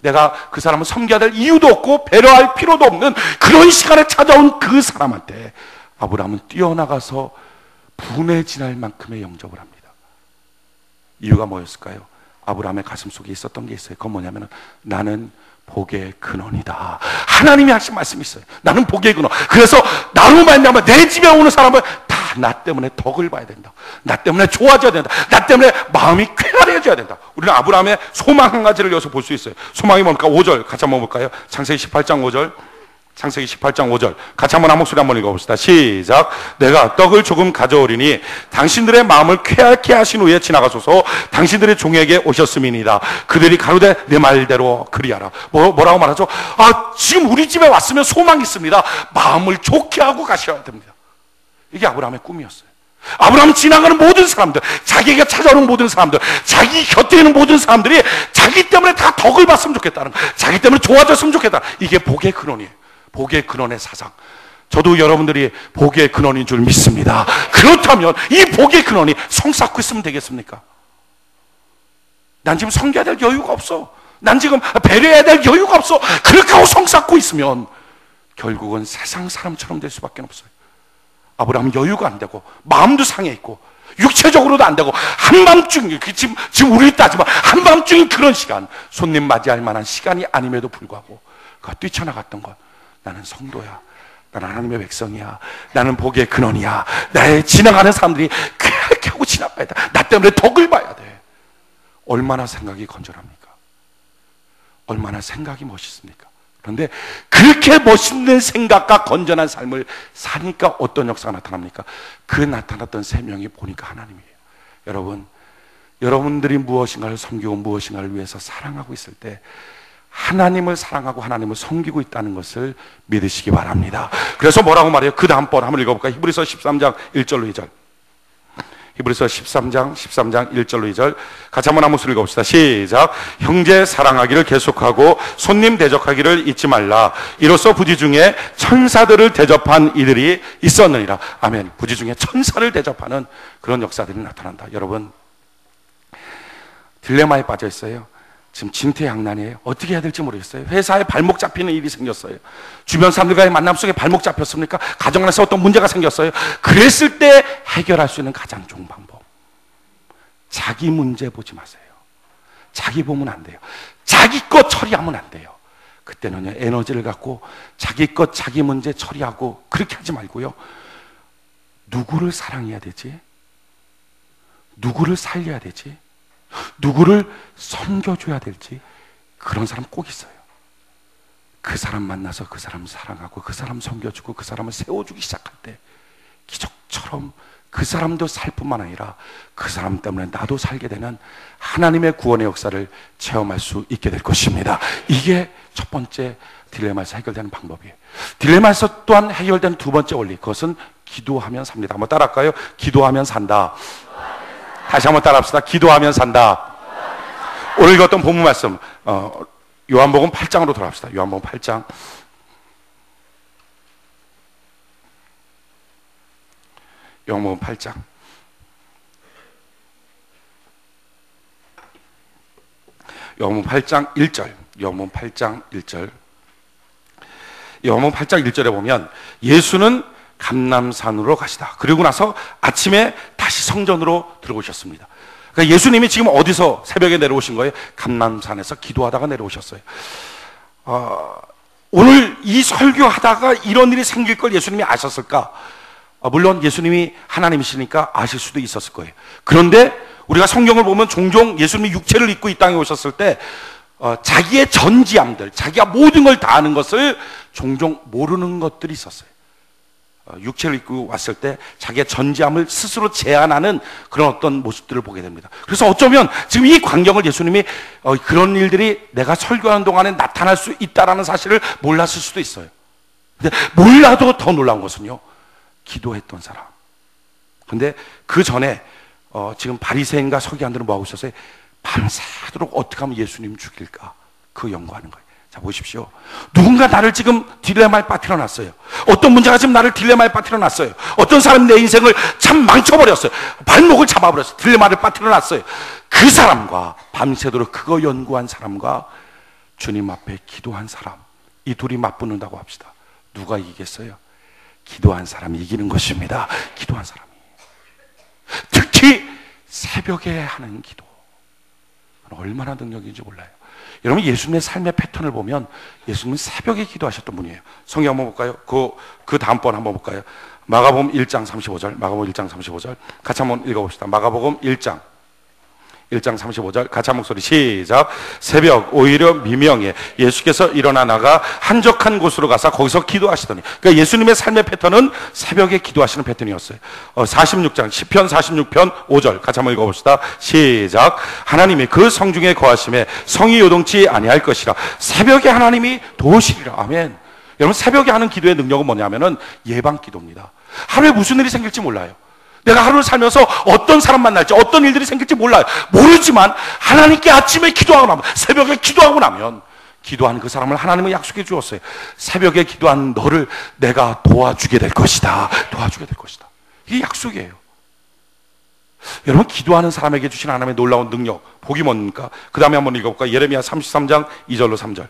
내가 그 사람을 섬겨야 될 이유도 없고 배려할 필요도 없는 그런 시간에 찾아온 그 사람한테 아브라함은 뛰어나가서 분해진할 만큼의 영접을 합니다. 이유가 뭐였을까요? 아브라함의 가슴 속에 있었던 게 있어요. 그건 뭐냐면 나는 복의 근원이다. 하나님이 하신 말씀이 있어요. 나는 복의 근원. 그래서 나로 말미암아 내 집에 오는 사람을 다 나 때문에 덕을 봐야 된다. 나 때문에 좋아져야 된다. 나 때문에 마음이 쾌활해져야 된다. 우리는 아브라함의 소망 한 가지를 여기서 볼 수 있어요. 소망이 뭡니까? 5절 같이 한번 볼까요? 창세기 18장 5절. 창세기 18장 5절 같이 한번 한 목소리 한번 읽어봅시다. 시작. 내가 떡을 조금 가져오리니 당신들의 마음을 쾌활케 하신 후에 지나가소서. 당신들의 종에게 오셨음이니이다. 그들이 가로되 내 말대로 그리하라. 뭐라고 말하죠? 지금 우리 집에 왔으면 소망이 있습니다. 마음을 좋게 하고 가셔야 됩니다. 이게 아브라함의 꿈이었어요. 아브라함은 지나가는 모든 사람들, 자기가 찾아오는 모든 사람들, 자기 곁에 있는 모든 사람들이 자기 때문에 다 덕을 봤으면 좋겠다는 거예요. 자기 때문에 좋아졌으면 좋겠다. 이게 복의 근원이에요. 복의 근원의 사상. 저도 여러분들이 복의 근원인 줄 믿습니다. 그렇다면 이 복의 근원이 성 쌓고 있으면 되겠습니까? 난 지금 섬겨야 될 여유가 없어. 난 지금 배려해야 될 여유가 없어. 그렇게 하고 성 쌓고 있으면 결국은 세상 사람처럼 될 수밖에 없어요. 아브라함은 여유가 안 되고 마음도 상해 있고 육체적으로도 안 되고 한밤중, 지금 우리 따지면 한밤중인 그런 시간, 손님 맞이할 만한 시간이 아님에도 불구하고 그가 뛰쳐나갔던 것. 나는 성도야. 나는 하나님의 백성이야. 나는 복의 근원이야. 나의 지나가는 사람들이 그렇게 하고 지나가야 돼. 나 때문에 덕을 봐야 돼. 얼마나 생각이 건전합니까? 얼마나 생각이 멋있습니까? 그런데 그렇게 멋있는 생각과 건전한 삶을 사니까 어떤 역사가 나타납니까? 그 나타났던 세 명이 보니까 하나님이에요. 여러분, 여러분들이 무엇인가를 섬기고 무엇인가를 위해서 사랑하고 있을 때 하나님을 사랑하고 하나님을 섬기고 있다는 것을 믿으시기 바랍니다. 그래서 뭐라고 말해요? 그 다음번 한번 읽어볼까요? 히브리서 13장 1절로 2절. 히브리서 13장 1절로 2절 같이 한번 한 목소리 읽어봅시다. 시작. 형제 사랑하기를 계속하고 손님 대접하기를 잊지 말라. 이로써 부지 중에 천사들을 대접한 이들이 있었느니라. 아멘. 부지 중에 천사를 대접하는 그런 역사들이 나타난다. 여러분, 딜레마에 빠져 있어요. 지금 진퇴양난이에요. 어떻게 해야 될지 모르겠어요. 회사에 발목 잡히는 일이 생겼어요. 주변 사람들과의 만남 속에 발목 잡혔습니까? 가정 안에서 어떤 문제가 생겼어요. 그랬을 때 해결할 수 있는 가장 좋은 방법, 자기 문제 보지 마세요. 자기 보면 안 돼요. 자기 것 처리하면 안 돼요. 그때는요, 에너지를 갖고 자기 것 자기 문제 처리하고 그렇게 하지 말고요, 누구를 사랑해야 되지? 누구를 살려야 되지? 누구를 섬겨줘야 될지, 그런 사람 꼭 있어요. 그 사람 만나서 그 사람 사랑하고 그 사람 섬겨주고 그 사람을 세워주기 시작할 때 기적처럼 그 사람도 살 뿐만 아니라 그 사람 때문에 나도 살게 되는 하나님의 구원의 역사를 체험할 수 있게 될 것입니다. 이게 첫 번째 딜레마에서 해결되는 방법이에요. 딜레마에서 또한 해결되는 두 번째 원리, 그것은 기도하면 삽니다. 한번 따라할까요? 기도하면 산다. 다시 한번 따라합시다. 기도하면 산다. 오늘 읽었던 본문 말씀, 요한복음 8장으로 돌아갑시다. 요한복음 8장. 요한복음 8장. 요한복음 8장 1절. 요한복음 8장 1절. 요한복음 8장 1절에 보면 예수는 감람산으로 가시다. 그리고 나서 아침에 다시 성전으로 들어오셨습니다. 그러니까 예수님이 지금 어디서 새벽에 내려오신 거예요? 감람산에서 기도하다가 내려오셨어요. 오늘 이 설교하다가 이런 일이 생길 걸 예수님이 아셨을까? 물론 예수님이 하나님이시니까 아실 수도 있었을 거예요. 그런데 우리가 성경을 보면 종종 예수님이 육체를 입고 이 땅에 오셨을 때 자기의 전지함들, 자기가 모든 걸 다 아는 것을 종종 모르는 것들이 있었어요. 육체를 입고 왔을 때 자기의 전지함을 스스로 제한하는 그런 어떤 모습들을 보게 됩니다. 그래서 어쩌면 지금 이 광경을 예수님이 그런 일들이 내가 설교하는 동안에 나타날 수 있다는 사실을 몰랐을 수도 있어요. 근데 몰라도 더 놀라운 것은요, 기도했던 사람. 근데 그 전에 지금 바리새인과 서기관들은 뭐하고 있었어요? 밤새도록 어떻게 하면 예수님 죽일까, 그 연구하는 거예요. 자, 보십시오. 누군가 나를 지금 딜레마에 빠뜨려 놨어요. 어떤 문제가 지금 나를 딜레마에 빠뜨려 놨어요. 어떤 사람이 내 인생을 참 망쳐버렸어요. 발목을 잡아버렸어요. 딜레마를 빠뜨려 놨어요. 그 사람과 밤새도록 그거 연구한 사람과 주님 앞에 기도한 사람, 이 둘이 맞붙는다고 합시다. 누가 이기겠어요? 기도한 사람이 이기는 것입니다. 기도한 사람이. 특히 새벽에 하는 기도, 얼마나 능력인지 몰라요. 여러분, 예수님의 삶의 패턴을 보면 예수님은 새벽에 기도하셨던 분이에요. 성경 한번 볼까요? 그 다음번 한번 볼까요? 마가복음 1장 35절, 마가복음 1장 35절 같이 한번 읽어봅시다. 마가복음 1장 35절 같이 한 목소리 시작. 새벽 오히려 미명에 예수께서 일어나 나가 한적한 곳으로 가서 거기서 기도하시더니, 그러니까 예수님의 삶의 패턴은 새벽에 기도하시는 패턴이었어요. 46장 시편 46편 5절 같이 한번 읽어봅시다. 시작. 하나님이 그 성중에 거하심에 성이 요동치 아니할 것이라. 새벽에 하나님이 도우시리라. 아멘. 여러분, 새벽에 하는 기도의 능력은 뭐냐면은 예방 기도입니다. 하루에 무슨 일이 생길지 몰라요. 내가 하루를 살면서 어떤 사람 만날지, 어떤 일들이 생길지 몰라요. 모르지만 하나님께 아침에 기도하고 나면, 새벽에 기도하고 나면, 기도한 그 사람을 하나님은 약속해 주었어요. 새벽에 기도한 너를 내가 도와주게 될 것이다. 도와주게 될 것이다. 이게 약속이에요. 여러분, 기도하는 사람에게 주신 하나님의 놀라운 능력, 복이 뭡니까? 그 다음에 한번 읽어볼까요? 예레미야 33장 2절로 3절.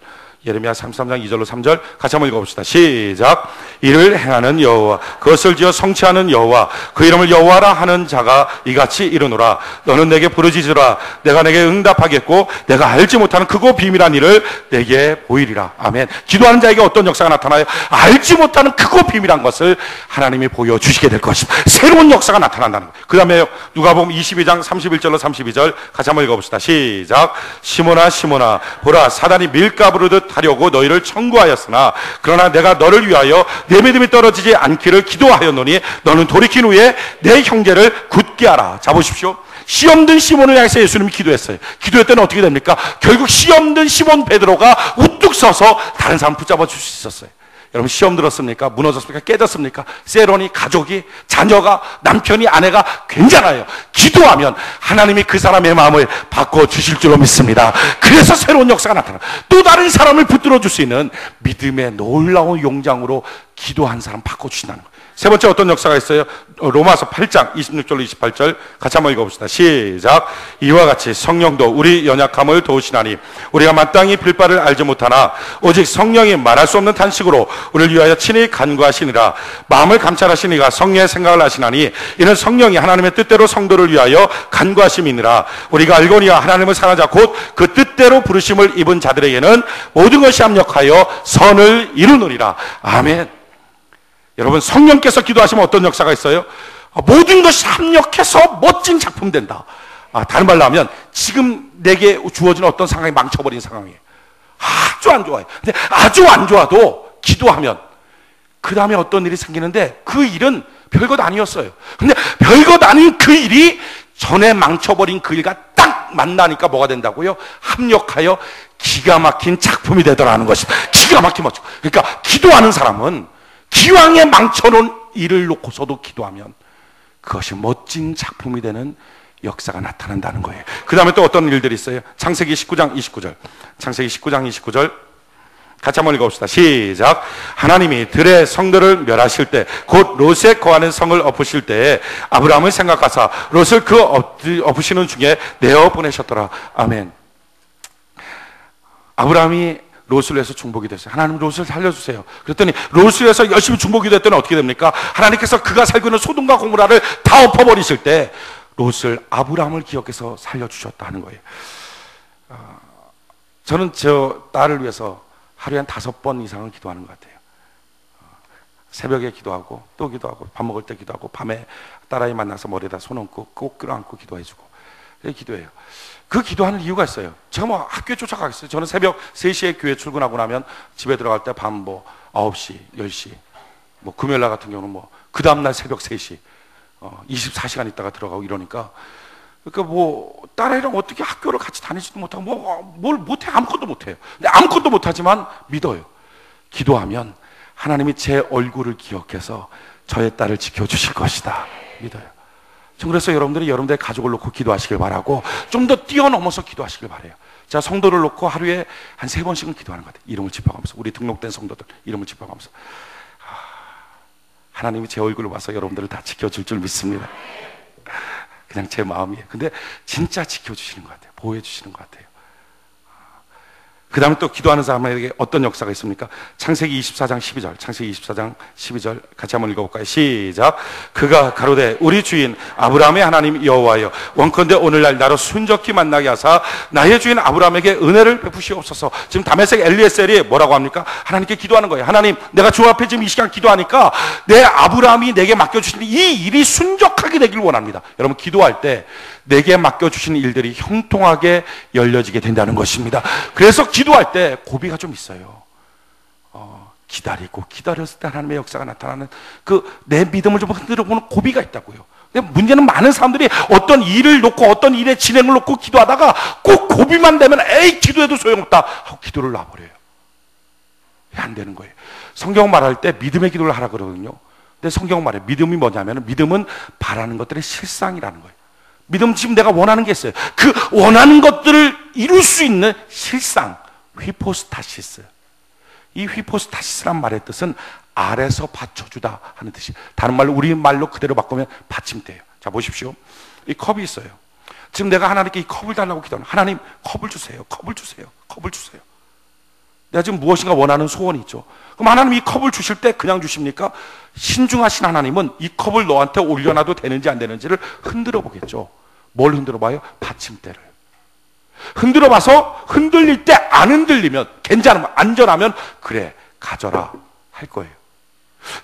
예레미야 33장 2절로 3절 같이 한번 읽어봅시다. 시작. 이를 행하는 여호와, 그것을 지어 성취하는 여호와, 그 이름을 여호와라 하는 자가 이같이 이르노라. 너는 내게 부르짖으라. 내가 내게 응답하겠고 내가 알지 못하는 크고 비밀한 일을 내게 보이리라. 아멘. 기도하는 자에게 어떤 역사가 나타나요? 알지 못하는 크고 비밀한 것을 하나님이 보여주시게 될 것이다. 새로운 역사가 나타난다는 거예요. 그 다음에 누가복음 22장 31절로 32절 같이 한번 읽어봅시다. 시작. 시몬아 시몬아, 보라, 사단이 밀가부르듯 하려고 너희를 청구하였으나 그러나 내가 너를 위하여 내 믿음이 떨어지지 않기를 기도하였노니 너는 돌이킨 후에 내 형제를 굳게 하라. 자, 보십시오. 시험든 시몬을 향해서 예수님이 기도했어요. 기도할 때는 어떻게 됩니까? 결국 시험든 시몬 베드로가 우뚝 서서 다른 사람 붙잡아 줄 수 있었어요. 여러분, 시험 들었습니까? 무너졌습니까? 깨졌습니까? 세론이, 가족이, 자녀가, 남편이, 아내가 괜찮아요. 기도하면 하나님이 그 사람의 마음을 바꿔주실 줄로 믿습니다. 그래서 새로운 역사가 나타나. 또 다른 사람을 붙들어 줄 수 있는 믿음의 놀라운 용장으로 기도한 사람 바꿔주신다는 거예요. 세 번째 어떤 역사가 있어요? 로마서 8장 26절로 28절 같이 한번 읽어봅시다. 시작. 이와 같이 성령도 우리 연약함을 도우시나니 우리가 마땅히 빌 바를 알지 못하나 오직 성령이 말할 수 없는 탄식으로 우리를 위하여 친히 간구하시니라. 마음을 감찰하시니가 성령의 생각을 하시나니 이는 성령이 하나님의 뜻대로 성도를 위하여 간구하심이니라. 우리가 알거니와 하나님을 사랑하자 곧 그 뜻대로 부르심을 입은 자들에게는 모든 것이 합력하여 선을 이루느니라. 아멘. 여러분, 성령께서 기도하시면 어떤 역사가 있어요? 모든 것이 합력해서 멋진 작품 된다. 다른 말로 하면 지금 내게 주어진 어떤 상황이 망쳐버린 상황이에요. 아주 안 좋아요. 근데 아주 안 좋아도 기도하면 그 다음에 어떤 일이 생기는데 그 일은 별것 아니었어요. 근데 별것 아닌 그 일이 전에 망쳐버린 그 일과 딱 만나니까 뭐가 된다고요? 합력하여 기가 막힌 작품이 되더라는 것입니다. 기가 막힌 멋져. 그러니까 기도하는 사람은 기왕에 망쳐놓은 일을 놓고서도 기도하면 그것이 멋진 작품이 되는 역사가 나타난다는 거예요. 그 다음에 또 어떤 일들이 있어요? 창세기 19장 29절. 창세기 19장 29절 같이 한번 읽어봅시다. 시작. 하나님이 들의 성들을 멸하실 때 곧 롯에 거하는 성을 엎으실 때에 아브라함을 생각하사 롯을 그 엎으시는 중에 내어 보내셨더라. 아멘. 아브라함이 롯을 위해서 중복이 됐어요. 하나님 롯을 살려주세요. 그랬더니 롯을 위해서 열심히 중복이 됐더니 어떻게 됩니까? 하나님께서 그가 살고 있는 소돔과 고모라를 다 엎어버리실 때 롯을 아브라함을 기억해서 살려주셨다 하는 거예요. 저는 저 딸을 위해서 하루에 한 5번 이상은 기도하는 것 같아요. 새벽에 기도하고 또 기도하고 밥 먹을 때 기도하고 밤에 딸아이 만나서 머리에다 손 얹고 꼭 끌어안고 기도해주고 기도해요. 그 기도하는 이유가 있어요. 제가 뭐 학교에 쫓아가겠어요. 저는 새벽 3시에 교회 출근하고 나면 집에 들어갈 때 밤 뭐 9시, 10시, 뭐 금요일날 같은 경우는 뭐 그 다음날 새벽 3시 24시간 있다가 들어가고 이러니까 그러니까 뭐 딸아이랑 어떻게 학교를 같이 다니지도 못하고 뭘 못해. 아무것도 못해요. 근데 아무것도 못하지만 믿어요. 기도하면 하나님이 제 얼굴을 기억해서 저의 딸을 지켜주실 것이다. 믿어요. 전 그래서 여러분들의 가족을 놓고 기도하시길 바라고 좀 더 뛰어넘어서 기도하시길 바라요. 자, 성도를 놓고 하루에 한 3번씩은 기도하는 것 같아요. 이름을 짚어가면서 우리 등록된 성도들 이름을 짚어가면서 하나님이 제 얼굴을 봐서 여러분들을 다 지켜줄 줄 믿습니다. 그냥 제 마음이에요. 근데 진짜 지켜주시는 것 같아요. 보호해 주시는 것 같아요. 그 다음에 또 기도하는 사람에게 어떤 역사가 있습니까? 창세기 24장 12절, 창세기 24장 12절 같이 한번 읽어볼까요? 시작. 그가 가로되 우리 주인 아브라함의 하나님 여호와여, 원컨대 오늘날 나로 순적히 만나게 하사 나의 주인 아브라함에게 은혜를 베푸시옵소서. 지금 다메섹 엘리에셀이 뭐라고 합니까? 하나님께 기도하는 거예요. 하나님, 내가 주 앞에 지금 이 시간 기도하니까 내 아브라함이 내게 맡겨주신 이 일이 순적하게 되길 원합니다. 여러분, 기도할 때 내게 맡겨주신 일들이 형통하게 열려지게 된다는 것입니다. 그래서 기도할 때 고비가 좀 있어요. 기다리고 기다렸을 때 하나님의 역사가 나타나는 내 믿음을 좀 흔들어 보는 고비가 있다고요. 근데 문제는 많은 사람들이 어떤 일을 놓고 어떤 일의 진행을 놓고 기도하다가 꼭 고비만 되면 에이 기도해도 소용없다 하고 기도를 놔버려요. 안 되는 거예요. 성경 말할 때 믿음의 기도를 하라 그러거든요. 근데 성경 말해 믿음이 뭐냐면 믿음은 바라는 것들의 실상이라는 거예요. 믿음, 지금 내가 원하는 게 있어요. 그 원하는 것들을 이룰 수 있는 실상, 휘포스타시스. 이 휘포스타시스란 말의 뜻은 아래서 받쳐주다 하는 뜻이. 다른 말로, 우리 말로 그대로 바꾸면 받침대예요. 자, 보십시오. 이 컵이 있어요. 지금 내가 하나님께 이 컵을 달라고 기도하는, 하나님 컵을 주세요. 컵을 주세요. 컵을 주세요. 내가 지금 무엇인가 원하는 소원이 있죠. 그럼 하나님 이 컵을 주실 때 그냥 주십니까? 신중하신 하나님은 이 컵을 너한테 올려놔도 되는지 안 되는지를 흔들어 보겠죠. 뭘 흔들어 봐요? 받침대를. 흔들어 봐서 흔들릴 때 안 흔들리면, 괜찮으면, 안전하면, 그래, 가져라 할 거예요.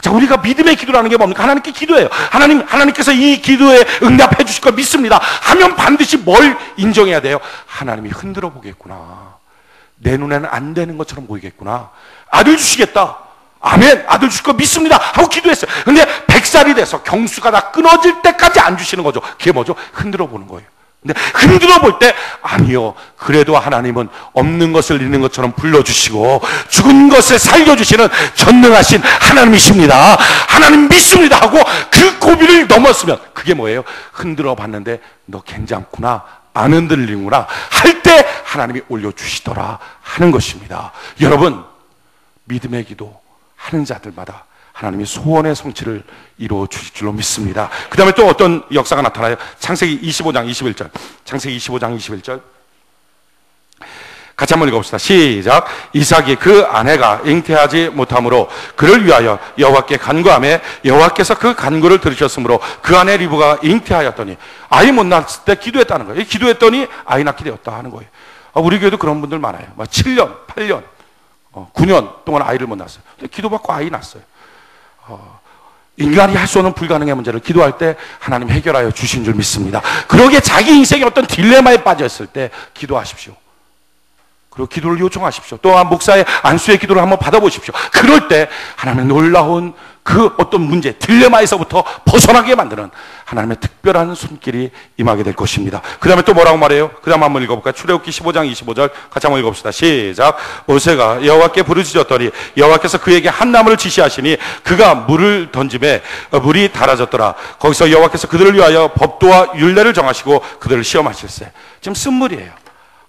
자, 우리가 믿음의 기도라는 게 뭡니까? 하나님께 기도해요. 하나님께서 이 기도에 응답해 주실 걸 믿습니다. 하면 반드시 뭘 인정해야 돼요? 하나님이 흔들어 보겠구나. 내 눈에는 안 되는 것처럼 보이겠구나. 아들 주시겠다. 아멘. 아들 주실 거 믿습니다. 하고 기도했어요. 근데 100살이 돼서 경수가 다 끊어질 때까지 안 주시는 거죠. 그게 뭐죠? 흔들어 보는 거예요. 근데 흔들어 볼 때, 아니요, 그래도 하나님은 없는 것을 있는 것처럼 불러주시고 죽은 것을 살려주시는 전능하신 하나님이십니다. 하나님 믿습니다 하고 그 고비를 넘었으면, 그게 뭐예요? 흔들어 봤는데 너 괜찮구나, 안 흔들리는구나 할 때 하나님이 올려주시더라 하는 것입니다. 여러분, 믿음의 기도 하는 자들마다 하나님이 소원의 성취를 이루어 주실 줄로 믿습니다. 그 다음에 또 어떤 역사가 나타나요? 창세기 25장 21절. 창세기 25장 21절. 같이 한번 읽어봅시다. 시작. 이삭이 그 아내가 잉태하지 못함으로 그를 위하여 여호와께 간구하매 여호와께서 그 간구를 들으셨으므로 그 아내 리브가 잉태하였더니, 아이 못 낳았을 때 기도했다는 거예요. 기도했더니 아이 낳게 되었다 하는 거예요. 우리 교회도 그런 분들 많아요. 7년, 8년, 9년 동안 아이를 못 낳았어요. 기도받고 아이 낳았어요. 인간이 할 수 없는 불가능한 문제를 기도할 때 하나님 해결하여 주신 줄 믿습니다. 그러기에 자기 인생에 어떤 딜레마에 빠졌을 때 기도하십시오. 그리고 기도를 요청하십시오. 또한 목사의 안수의 기도를 한번 받아보십시오. 그럴 때 하나님의 놀라운 그 어떤 문제, 딜레마에서부터 벗어나게 만드는 하나님의 특별한 손길이 임하게 될 것입니다. 그 다음에 또 뭐라고 말해요? 그 다음 한번 읽어볼까요? 출애굽기 15장 25절 같이 한번 읽어봅시다. 시작. 모세가 여호와께 부르짖었더니 여호와께서 그에게 한 나무를 지시하시니 그가 물을 던짐에 물이 달아졌더라. 거기서 여호와께서 그들을 위하여 법도와 율례를 정하시고 그들을 시험하실세. 지금 쓴물이에요.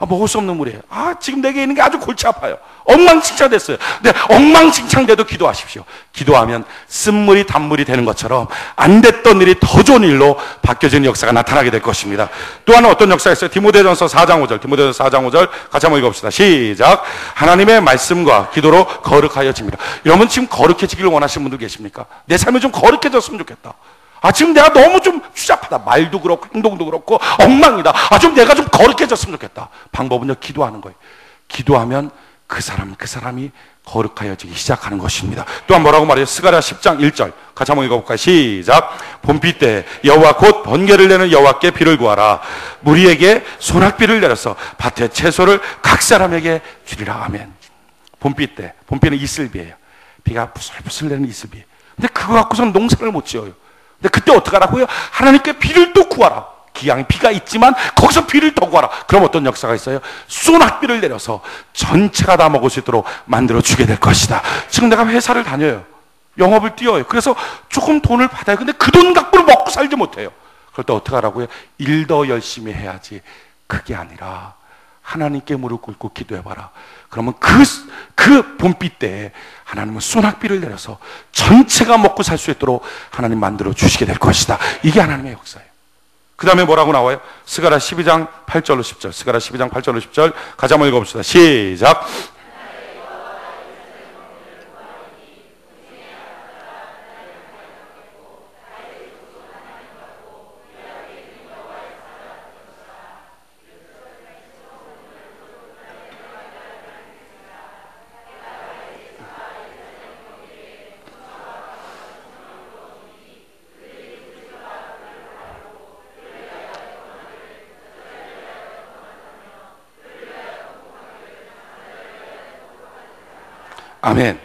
먹을 수 없는 물이에요. 지금 내게 있는 게 아주 골치 아파요. 엉망진창 됐어요. 근데 엉망진창 돼도 기도하십시오. 기도하면 쓴물이 단물이 되는 것처럼 안 됐던 일이 더 좋은 일로 바뀌어지는 역사가 나타나게 될 것입니다. 또 하나 어떤 역사가 있어요? 디모데전서 4장 5절. 디모데전서 4장 5절 같이 한번 읽어봅시다. 시작. 하나님의 말씀과 기도로 거룩하여집니다. 여러분, 지금 거룩해지기를 원하시는 분들 계십니까? 내 삶이 좀 거룩해졌으면 좋겠다. 지금 내가 너무 좀 추잡하다. 말도 그렇고 행동도 그렇고 엉망이다. 좀 내가 좀 거룩해졌으면 좋겠다. 방법은요, 기도하는 거예요. 기도하면 그 사람이 거룩하여지기 시작하는 것입니다. 또한 뭐라고 말해요? 스가랴 10장 1절 같이 한번 읽어볼까요? 시작. 봄비 때 여호와 곧 번개를 내는 여호와께 비를 구하라. 무리에게 소낙비를 내려서 밭에 채소를 각 사람에게 주리라. 아멘. 봄비 때, 봄비는 이슬비예요. 비가 부슬부슬 내는 이슬비. 근데 그거 갖고서는 농사를 못 지어요. 근데 그때 어떡하라고요? 하나님께 비를 또 구하라. 기왕 비가 있지만 거기서 비를 더 구하라. 그럼 어떤 역사가 있어요? 소낙비를 내려서 전체가 다 먹을 수 있도록 만들어 주게 될 것이다. 지금 내가 회사를 다녀요. 영업을 뛰어요. 그래서 조금 돈을 받아요. 근데 그 돈 갖고는 먹고 살지 못해요. 그럴 때 어떡하라고요? 일 더 열심히 해야지. 그게 아니라 하나님께 무릎 꿇고 기도해봐라. 그러면 그 봄비 때에 하나님은 소낙비를 내려서 전체가 먹고 살 수 있도록 하나님 만들어 주시게 될 것이다. 이게 하나님의 역사예요. 그 다음에 뭐라고 나와요? 스가랴 12장 8절로 10절. 스가랴 12장 8절로 10절. 같이 한번 읽어봅시다. 시작. 아멘.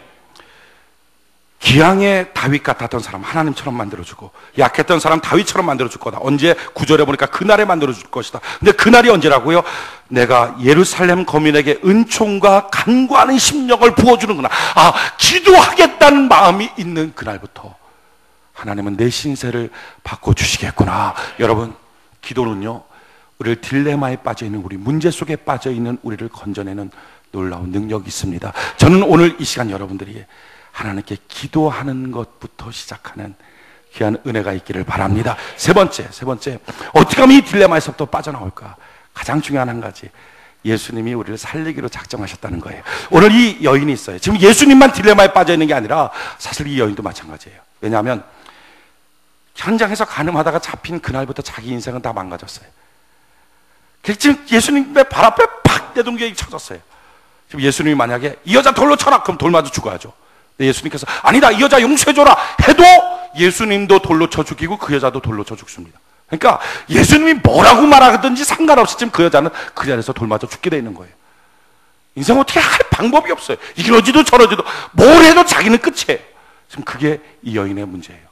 기왕의 다윗 같았던 사람 하나님처럼 만들어주고, 약했던 사람 다윗처럼 만들어줄 거다. 언제? 9절에 보니까 그날에 만들어줄 것이다. 근데 그날이 언제라고요? 내가 예루살렘 거민에게 은총과 간구하는 심령을 부어주는구나. 아, 기도하겠다는 마음이 있는 그날부터 하나님은 내 신세를 바꿔주시겠구나. 여러분, 기도는요, 우리를 딜레마에 빠져있는, 우리 문제 속에 빠져있는 우리를 건져내는 놀라운 능력이 있습니다. 저는 오늘 이 시간 여러분들이 하나님께 기도하는 것부터 시작하는 귀한 은혜가 있기를 바랍니다. 세 번째, 어떻게 하면 이 딜레마에서부터 빠져나올까? 가장 중요한 한 가지, 예수님이 우리를 살리기로 작정하셨다는 거예요. 오늘 이 여인이 있어요. 지금 예수님만 딜레마에 빠져있는 게 아니라 사실 이 여인도 마찬가지예요. 왜냐하면 현장에서 가늠하다가 잡힌 그날부터 자기 인생은 다 망가졌어요. 지금 예수님의 발 앞에 팍 내동격이 쳐졌어요. 지금 예수님이 만약에 이 여자 돌로 쳐라, 그럼 돌 맞아 죽어야죠. 근데 예수님께서 아니다, 이 여자 용서해줘라 해도 예수님도 돌로 쳐 죽이고 그 여자도 돌로 쳐 죽습니다. 그러니까 예수님이 뭐라고 말하든지 상관없이 지금 그 여자는 그 자리에서 돌 맞아 죽게 돼 있는 거예요. 인생 어떻게 할 방법이 없어요. 이러지도 저러지도 뭘 해도 자기는 끝이에요. 지금 그게 이 여인의 문제예요.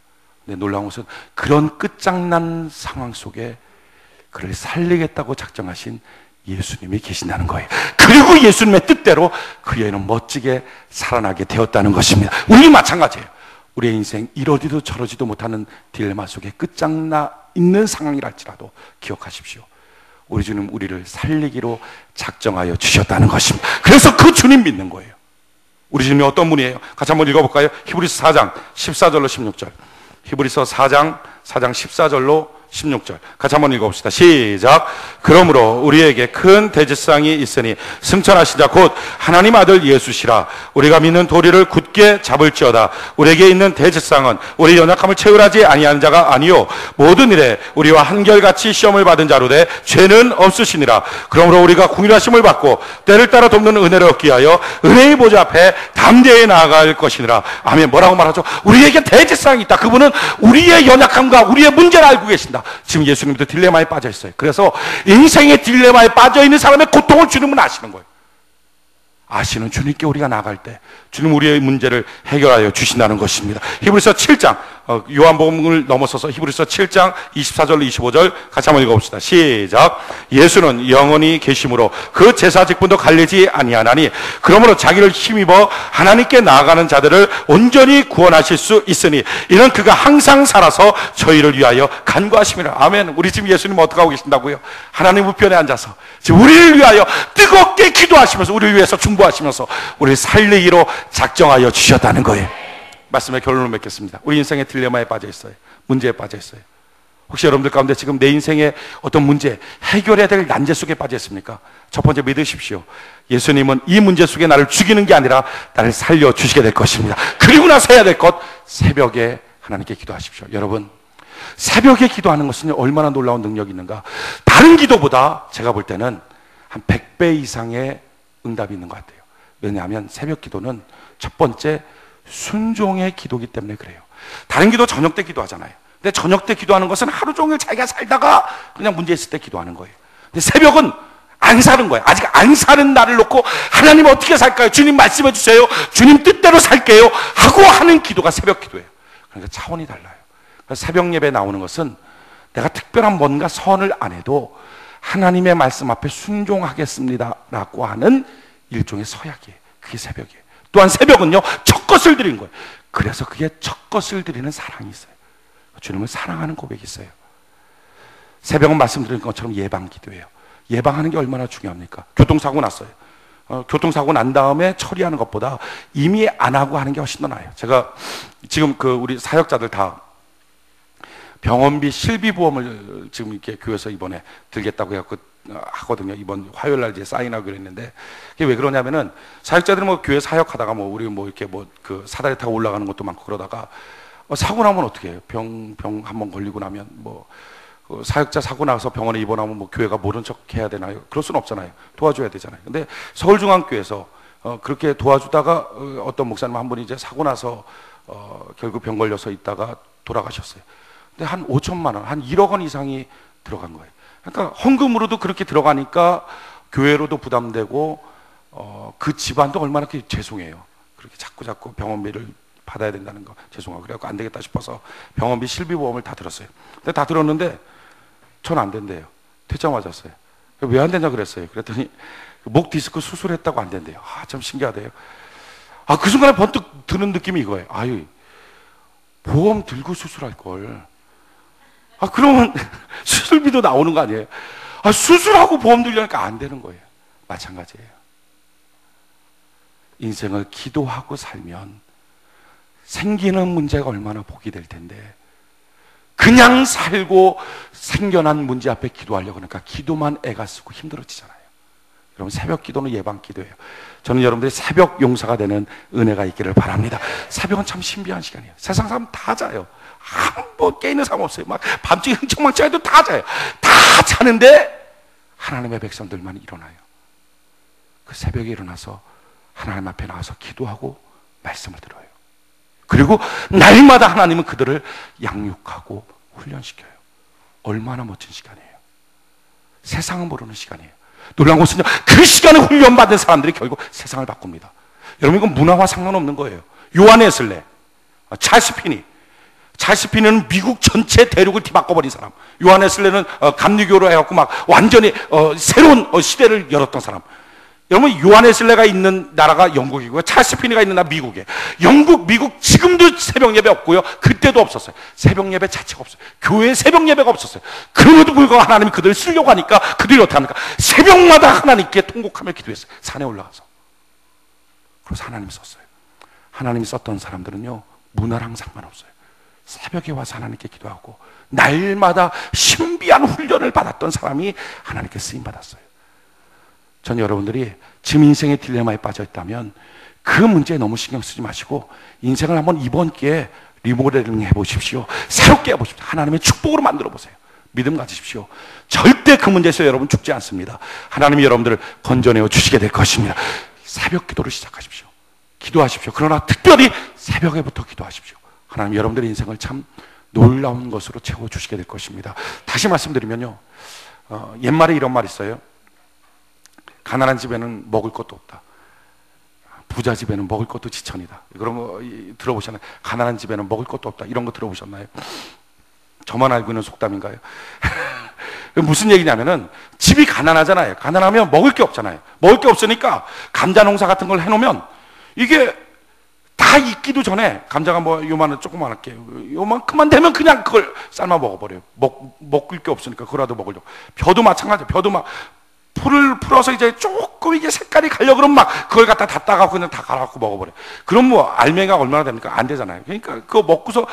근데 놀라운 것은 그런 끝장난 상황 속에 그를 살리겠다고 작정하신 예수님이 계신다는 거예요. 그리고 예수님의 뜻대로 그 여인은 멋지게 살아나게 되었다는 것입니다. 우리 마찬가지예요. 우리의 인생 이러지도 저러지도 못하는 딜레마 속에 끝장나 있는 상황이랄지라도 기억하십시오. 우리 주님 우리를 살리기로 작정하여 주셨다는 것입니다. 그래서 그 주님 믿는 거예요. 우리 주님이 어떤 분이에요? 같이 한번 읽어볼까요? 히브리서 4장 14절로 16절. 히브리서 4장 14절로 16절 같이 한번 읽어봅시다. 시작. 그러므로 우리에게 큰 대제사장이 있으니 승천하신 자 곧 하나님 아들 예수시라. 우리가 믿는 도리를 굳게 잡을지어다. 우리에게 있는 대제사장은 우리 연약함을 채울하지 아니하는 자가 아니요 모든 일에 우리와 한결같이 시험을 받은 자로 돼 죄는 없으시니라. 그러므로 우리가 긍휼하심을 받고 때를 따라 돕는 은혜를 얻기 위하여 은혜의 보좌 앞에 담대히 나아갈 것이니라. 아멘. 뭐라고 말하죠? 우리에게 대제사장이 있다. 그분은 우리의 연약함과 우리의 문제를 알고 계신다. 지금 예수님도 딜레마에 빠져 있어요. 그래서 인생의 딜레마에 빠져 있는 사람의 고통을 주님은 아시는 거예요. 아시는 주님께 우리가 나갈 때 주님 우리의 문제를 해결하여 주신다는 것입니다. 히브리서 7장 요한복음을 넘어서서 히브리서 7장 24절로 25절 같이 한번 읽어봅시다. 시작. 예수는 영원히 계심으로 그 제사 직분도 갈리지 아니하나니 그러므로 자기를 힘입어 하나님께 나아가는 자들을 온전히 구원하실 수 있으니 이는 그가 항상 살아서 저희를 위하여 간구하심이라. 아멘. 우리 지금 예수님 어떻게 하고 계신다고요? 하나님 우편에 앉아서 지금 우리를 위하여 뜨겁게 기도하시면서 우리를 위해서 중보하시면서 우리를 살리기로 작정하여 주셨다는 거예요. 말씀의 결론을 맺겠습니다. 우리 인생의 딜레마에 빠져 있어요. 문제에 빠져 있어요. 혹시 여러분들 가운데 지금 내 인생의 어떤 문제, 해결해야 될 난제 속에 빠져 있습니까? 첫 번째 믿으십시오. 예수님은 이 문제 속에 나를 죽이는 게 아니라 나를 살려주시게 될 것입니다. 그리고 나서 해야 될 것, 새벽에 하나님께 기도하십시오. 여러분, 새벽에 기도하는 것은 얼마나 놀라운 능력이 있는가. 다른 기도보다 제가 볼 때는 한 100배 이상의 응답이 있는 것 같아요. 왜냐하면 새벽 기도는 첫 번째 순종의 기도이기 때문에 그래요. 다른 기도 저녁 때 기도하잖아요. 근데 저녁 때 기도하는 것은 하루 종일 자기가 살다가 그냥 문제 있을 때 기도하는 거예요. 근데 새벽은 안 사는 거예요. 아직 안 사는 나를 놓고 하나님 어떻게 살까요? 주님 말씀해 주세요. 주님 뜻대로 살게요 하고 하는 기도가 새벽 기도예요. 그러니까 차원이 달라요. 그래서 새벽 예배 나오는 것은 내가 특별한 뭔가 선을 안 해도 하나님의 말씀 앞에 순종하겠습니다 라고 하는 일종의 서약이에요. 그게 새벽이에요. 또한 새벽은요 첫 것을 드리는 거예요. 그래서 그게 첫 것을 드리는 사랑이 있어요. 주님을 사랑하는 고백이 있어요. 새벽은 말씀드린 것처럼 예방 기도예요. 예방하는 게 얼마나 중요합니까? 교통사고 났어요. 교통사고 난 다음에 처리하는 것보다 이미 안 하고 하는 게 훨씬 더 나아요. 제가 지금 우리 사역자들 다 병원비 실비보험을 지금 이렇게 교회에서 이번에 들겠다고 해갖고 하거든요. 이번 화요일 날 이제 사인하기로 했는데, 그게 왜 그러냐면은 사역자들이 뭐 교회 사역하다가 뭐 우리 뭐 이렇게 뭐 그 사다리 타고 올라가는 것도 많고 그러다가 사고 나면 어떻게 해요? 병 한 번 걸리고 나면 뭐 사역자 사고 나서 병원에 입원하면 뭐 교회가 모른 척 해야 되나요? 그럴 수는 없잖아요. 도와줘야 되잖아요. 근데 서울중앙교회에서 그렇게 도와주다가 어떤 목사님 한 분이 이제 사고 나서 결국 병 걸려서 있다가 돌아가셨어요. 근데 한 5천만 원, 한 1억 원 이상이 들어간 거예요. 그러니까 헌금으로도 그렇게 들어가니까 교회로도 부담되고 그 집안도 얼마나 죄송해요. 그렇게 자꾸 병원비를 받아야 된다는 거 죄송하고 그래갖고 안 되겠다 싶어서 병원비 실비보험을 다 들었어요. 근데 다 들었는데 전 안 된대요. 퇴짜 맞았어요. 왜 안 되냐 그랬어요. 그랬더니 목 디스크 수술했다고 안 된대요. 참 신기하대요. 그 순간에 번뜩 드는 느낌이 이거예요. 아유, 보험 들고 수술할 걸. 그러면 수술비도 나오는 거 아니에요? 수술하고 보험 들려니까 안 되는 거예요. 마찬가지예요. 인생을 기도하고 살면 생기는 문제가 얼마나 복이 될 텐데, 그냥 살고 생겨난 문제 앞에 기도하려고 하니까 기도만 애가 쓰고 힘들어지잖아요. 여러분, 새벽 기도는 예방 기도예요. 저는 여러분들이 새벽 용사가 되는 은혜가 있기를 바랍니다. 새벽은 참 신비한 시간이에요. 세상 사람 다 자요. 뭐 깨 있는 사람 없어요. 막 밤중에 흥청망청 해도 다 자요. 다 자는데 하나님의 백성들만 일어나요. 그 새벽에 일어나서 하나님 앞에 나와서 기도하고 말씀을 들어요. 그리고 날마다 하나님은 그들을 양육하고 훈련시켜요. 얼마나 멋진 시간이에요. 세상은 모르는 시간이에요. 놀라운 것은요, 그 시간에 훈련받은 사람들이 결국 세상을 바꿉니다. 여러분, 이건 문화와 상관없는 거예요. 요한에슬레, 찰스 피니는 미국 전체 대륙을 뒤바꿔버린 사람. 요한에슬레는 감리교로 해갖고 막 완전히 새로운 시대를 열었던 사람. 여러분, 요한에슬레가 있는 나라가 영국이고요. 찰스 피니가 있는 나라 미국이에요. 영국, 미국 지금도 새벽 예배 없고요. 그때도 없었어요. 새벽 예배 자체가 없어요. 교회에 새벽 예배가 없었어요. 그럼에도 불구하고 하나님이 그들을 쓰려고 하니까 그들이 어떻게 합니까? 새벽마다 하나님께 통곡하며 기도했어요. 산에 올라가서. 그래서 하나님이 썼어요. 하나님이 썼던 사람들은요, 문화랑 상관없어요. 새벽에 와서 하나님께 기도하고 날마다 신비한 훈련을 받았던 사람이 하나님께 쓰임받았어요. 전 여러분들이 지금 인생의 딜레마에 빠져 있다면 그 문제에 너무 신경 쓰지 마시고 인생을 한번 이번 기회에 리모델링 해보십시오. 새롭게 해보십시오. 하나님의 축복으로 만들어 보세요. 믿음 가지십시오. 절대 그 문제에서 여러분 죽지 않습니다. 하나님이 여러분들을 건져내어 주시게 될 것입니다. 새벽 기도를 시작하십시오. 기도하십시오. 그러나 특별히 새벽에부터 기도하십시오. 하나님 여러분들의 인생을 참 놀라운 것으로 채워주시게 될 것입니다. 다시 말씀드리면요, 옛말에 이런 말이 있어요. 가난한 집에는 먹을 것도 없다. 부자 집에는 먹을 것도 지천이다. 그런 거 들어보셨나요? 가난한 집에는 먹을 것도 없다. 이런 거 들어보셨나요? 저만 알고 있는 속담인가요? 무슨 얘기냐면은 집이 가난하잖아요. 가난하면 먹을 게 없잖아요. 먹을 게 없으니까 감자 농사 같은 걸 해놓으면 이게 다 익기도 전에 감자가 뭐 요만한 조그만하게 요만큼만 되면 그냥 그걸 삶아 먹어버려요. 먹을 게 없으니까 그거라도 먹으려고. 벼도 마찬가지예요. 벼도 막 풀을 풀어서 이제 조금 이게 색깔이 가려고 그러면 막 그걸 갖다 다 따가고 그냥 다 갈아갖고 먹어버려. 그럼 뭐 알맹이가 얼마나 됩니까? 안 되잖아요. 그러니까 그거 먹고서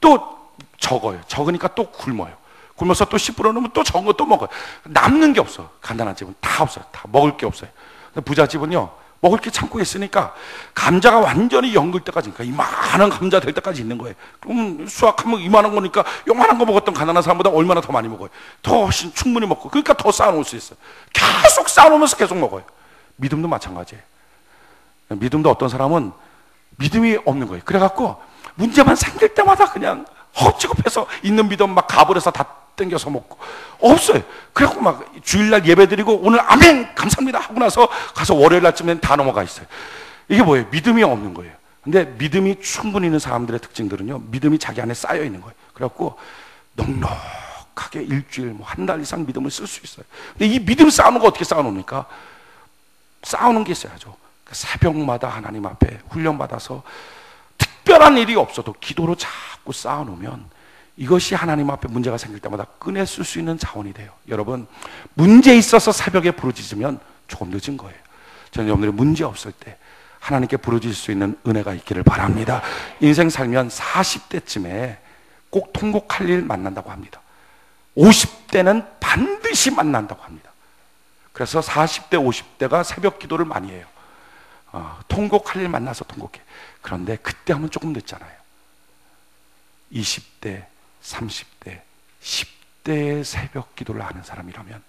또 적어요. 적으니까 또 굶어요. 굶어서 또 씨 뿌려놓으면 또 적은 거 또 먹어요. 남는 게 없어. 가난한 집은 다 없어요. 다 먹을 게 없어요. 부자 집은요, 먹을 게 참고 있으니까 감자가 완전히 연글 때까지, 그러니까 이만한 감자 될 때까지 있는 거예요. 그럼 수확하면 이만한 거니까 요만한 거 먹었던 가난한 사람보다 얼마나 더 많이 먹어요. 더 훨씬 충분히 먹고, 그러니까 더 쌓아놓을 수 있어요. 계속 쌓아놓으면서 계속 먹어요. 믿음도 마찬가지예요. 믿음도 어떤 사람은 믿음이 없는 거예요. 그래갖고 문제만 생길 때마다 그냥 헛지급해서 있는 믿음 막 가버려서 다 땡겨서 먹고 없어요. 그래갖고 막 주일날 예배드리고 오늘 아멘 감사합니다 하고 나서 가서 월요일 날쯤엔 다 넘어가 있어요. 이게 뭐예요? 믿음이 없는 거예요. 근데 믿음이 충분히 있는 사람들의 특징들은요, 믿음이 자기 안에 쌓여 있는 거예요. 그래갖고 넉넉하게 일주일, 뭐 한 달 이상 믿음을 쓸 수 있어요. 근데 이 믿음 쌓는 거 어떻게 쌓아놓습니까? 쌓아놓은 게 있어야죠. 새벽마다 하나님 앞에 훈련받아서 특별한 일이 없어도 기도로 자꾸 쌓아놓으면 이것이 하나님 앞에 문제가 생길 때마다 꺼내 쓸 수 있는 자원이 돼요. 여러분, 문제 있어서 새벽에 부르짖으면 조금 늦은 거예요. 저는 여러분들이 문제 없을 때 하나님께 부르짖을 수 있는 은혜가 있기를 바랍니다. 인생 살면 40대쯤에 꼭 통곡할 일 만난다고 합니다. 50대는 반드시 만난다고 합니다. 그래서 40대, 50대가 새벽 기도를 많이 해요. 통곡할 일 만나서 통곡해. 그런데 그때 하면 조금 늦잖아요. 20대, 30대, 10대의 새벽 기도를 하는 사람이라면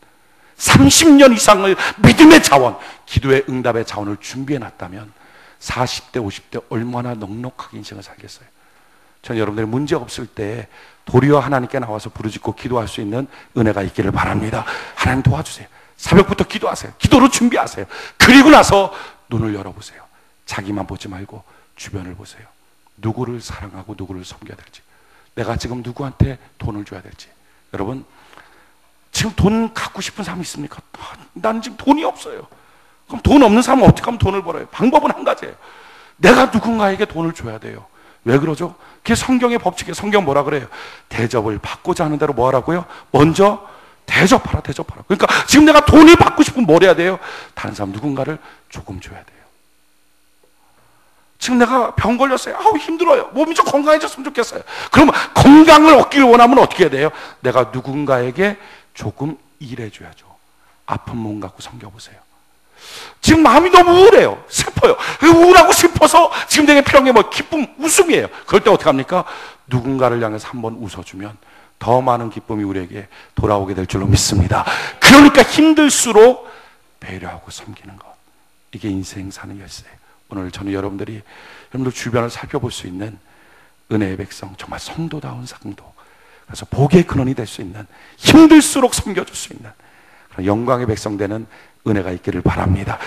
30년 이상을 믿음의 자원, 기도의 응답의 자원을 준비해 놨다면 40대, 50대 얼마나 넉넉하게 인생을 살겠어요. 저는 여러분들이 문제 없을 때 도리어 하나님께 나와서 부르짖고 기도할 수 있는 은혜가 있기를 바랍니다. 하나님 도와주세요. 새벽부터 기도하세요. 기도로 준비하세요. 그리고 나서 눈을 열어보세요. 자기만 보지 말고 주변을 보세요. 누구를 사랑하고 누구를 섬겨야 될지, 내가 지금 누구한테 돈을 줘야 될지. 여러분, 지금 돈 갖고 싶은 사람 있습니까? 나는 지금 돈이 없어요. 그럼 돈 없는 사람은 어떻게 하면 돈을 벌어요? 방법은 한 가지예요. 내가 누군가에게 돈을 줘야 돼요. 왜 그러죠? 그게 성경의 법칙이에요. 성경 뭐라 그래요? 대접을 받고자 하는 대로 뭐 하라고요? 먼저 대접하라, 대접하라. 그러니까 지금 내가 돈을 받고 싶으면 뭘 해야 돼요? 다른 사람 누군가를 조금 줘야 돼요. 지금 내가 병 걸렸어요. 아우 힘들어요. 몸이 좀 건강해졌으면 좋겠어요. 그러면 건강을 얻기를 원하면 어떻게 해야 돼요? 내가 누군가에게 조금 일해줘야죠. 아픈 몸 갖고 섬겨보세요. 지금 마음이 너무 우울해요. 슬퍼요. 우울하고 슬퍼서 지금 내게 필요한 게 뭐 기쁨, 웃음이에요. 그럴 때 어떻게 합니까? 누군가를 향해서 한번 웃어주면 더 많은 기쁨이 우리에게 돌아오게 될 줄로 믿습니다. 그러니까 힘들수록 배려하고 섬기는 것, 이게 인생 사는 열쇠예요. 오늘 저는 여러분들 주변을 살펴볼 수 있는 은혜의 백성, 정말 성도다운 성도, 그래서 복의 근원이 될 수 있는, 힘들수록 섬겨줄 수 있는 그런 영광의 백성 되는 은혜가 있기를 바랍니다.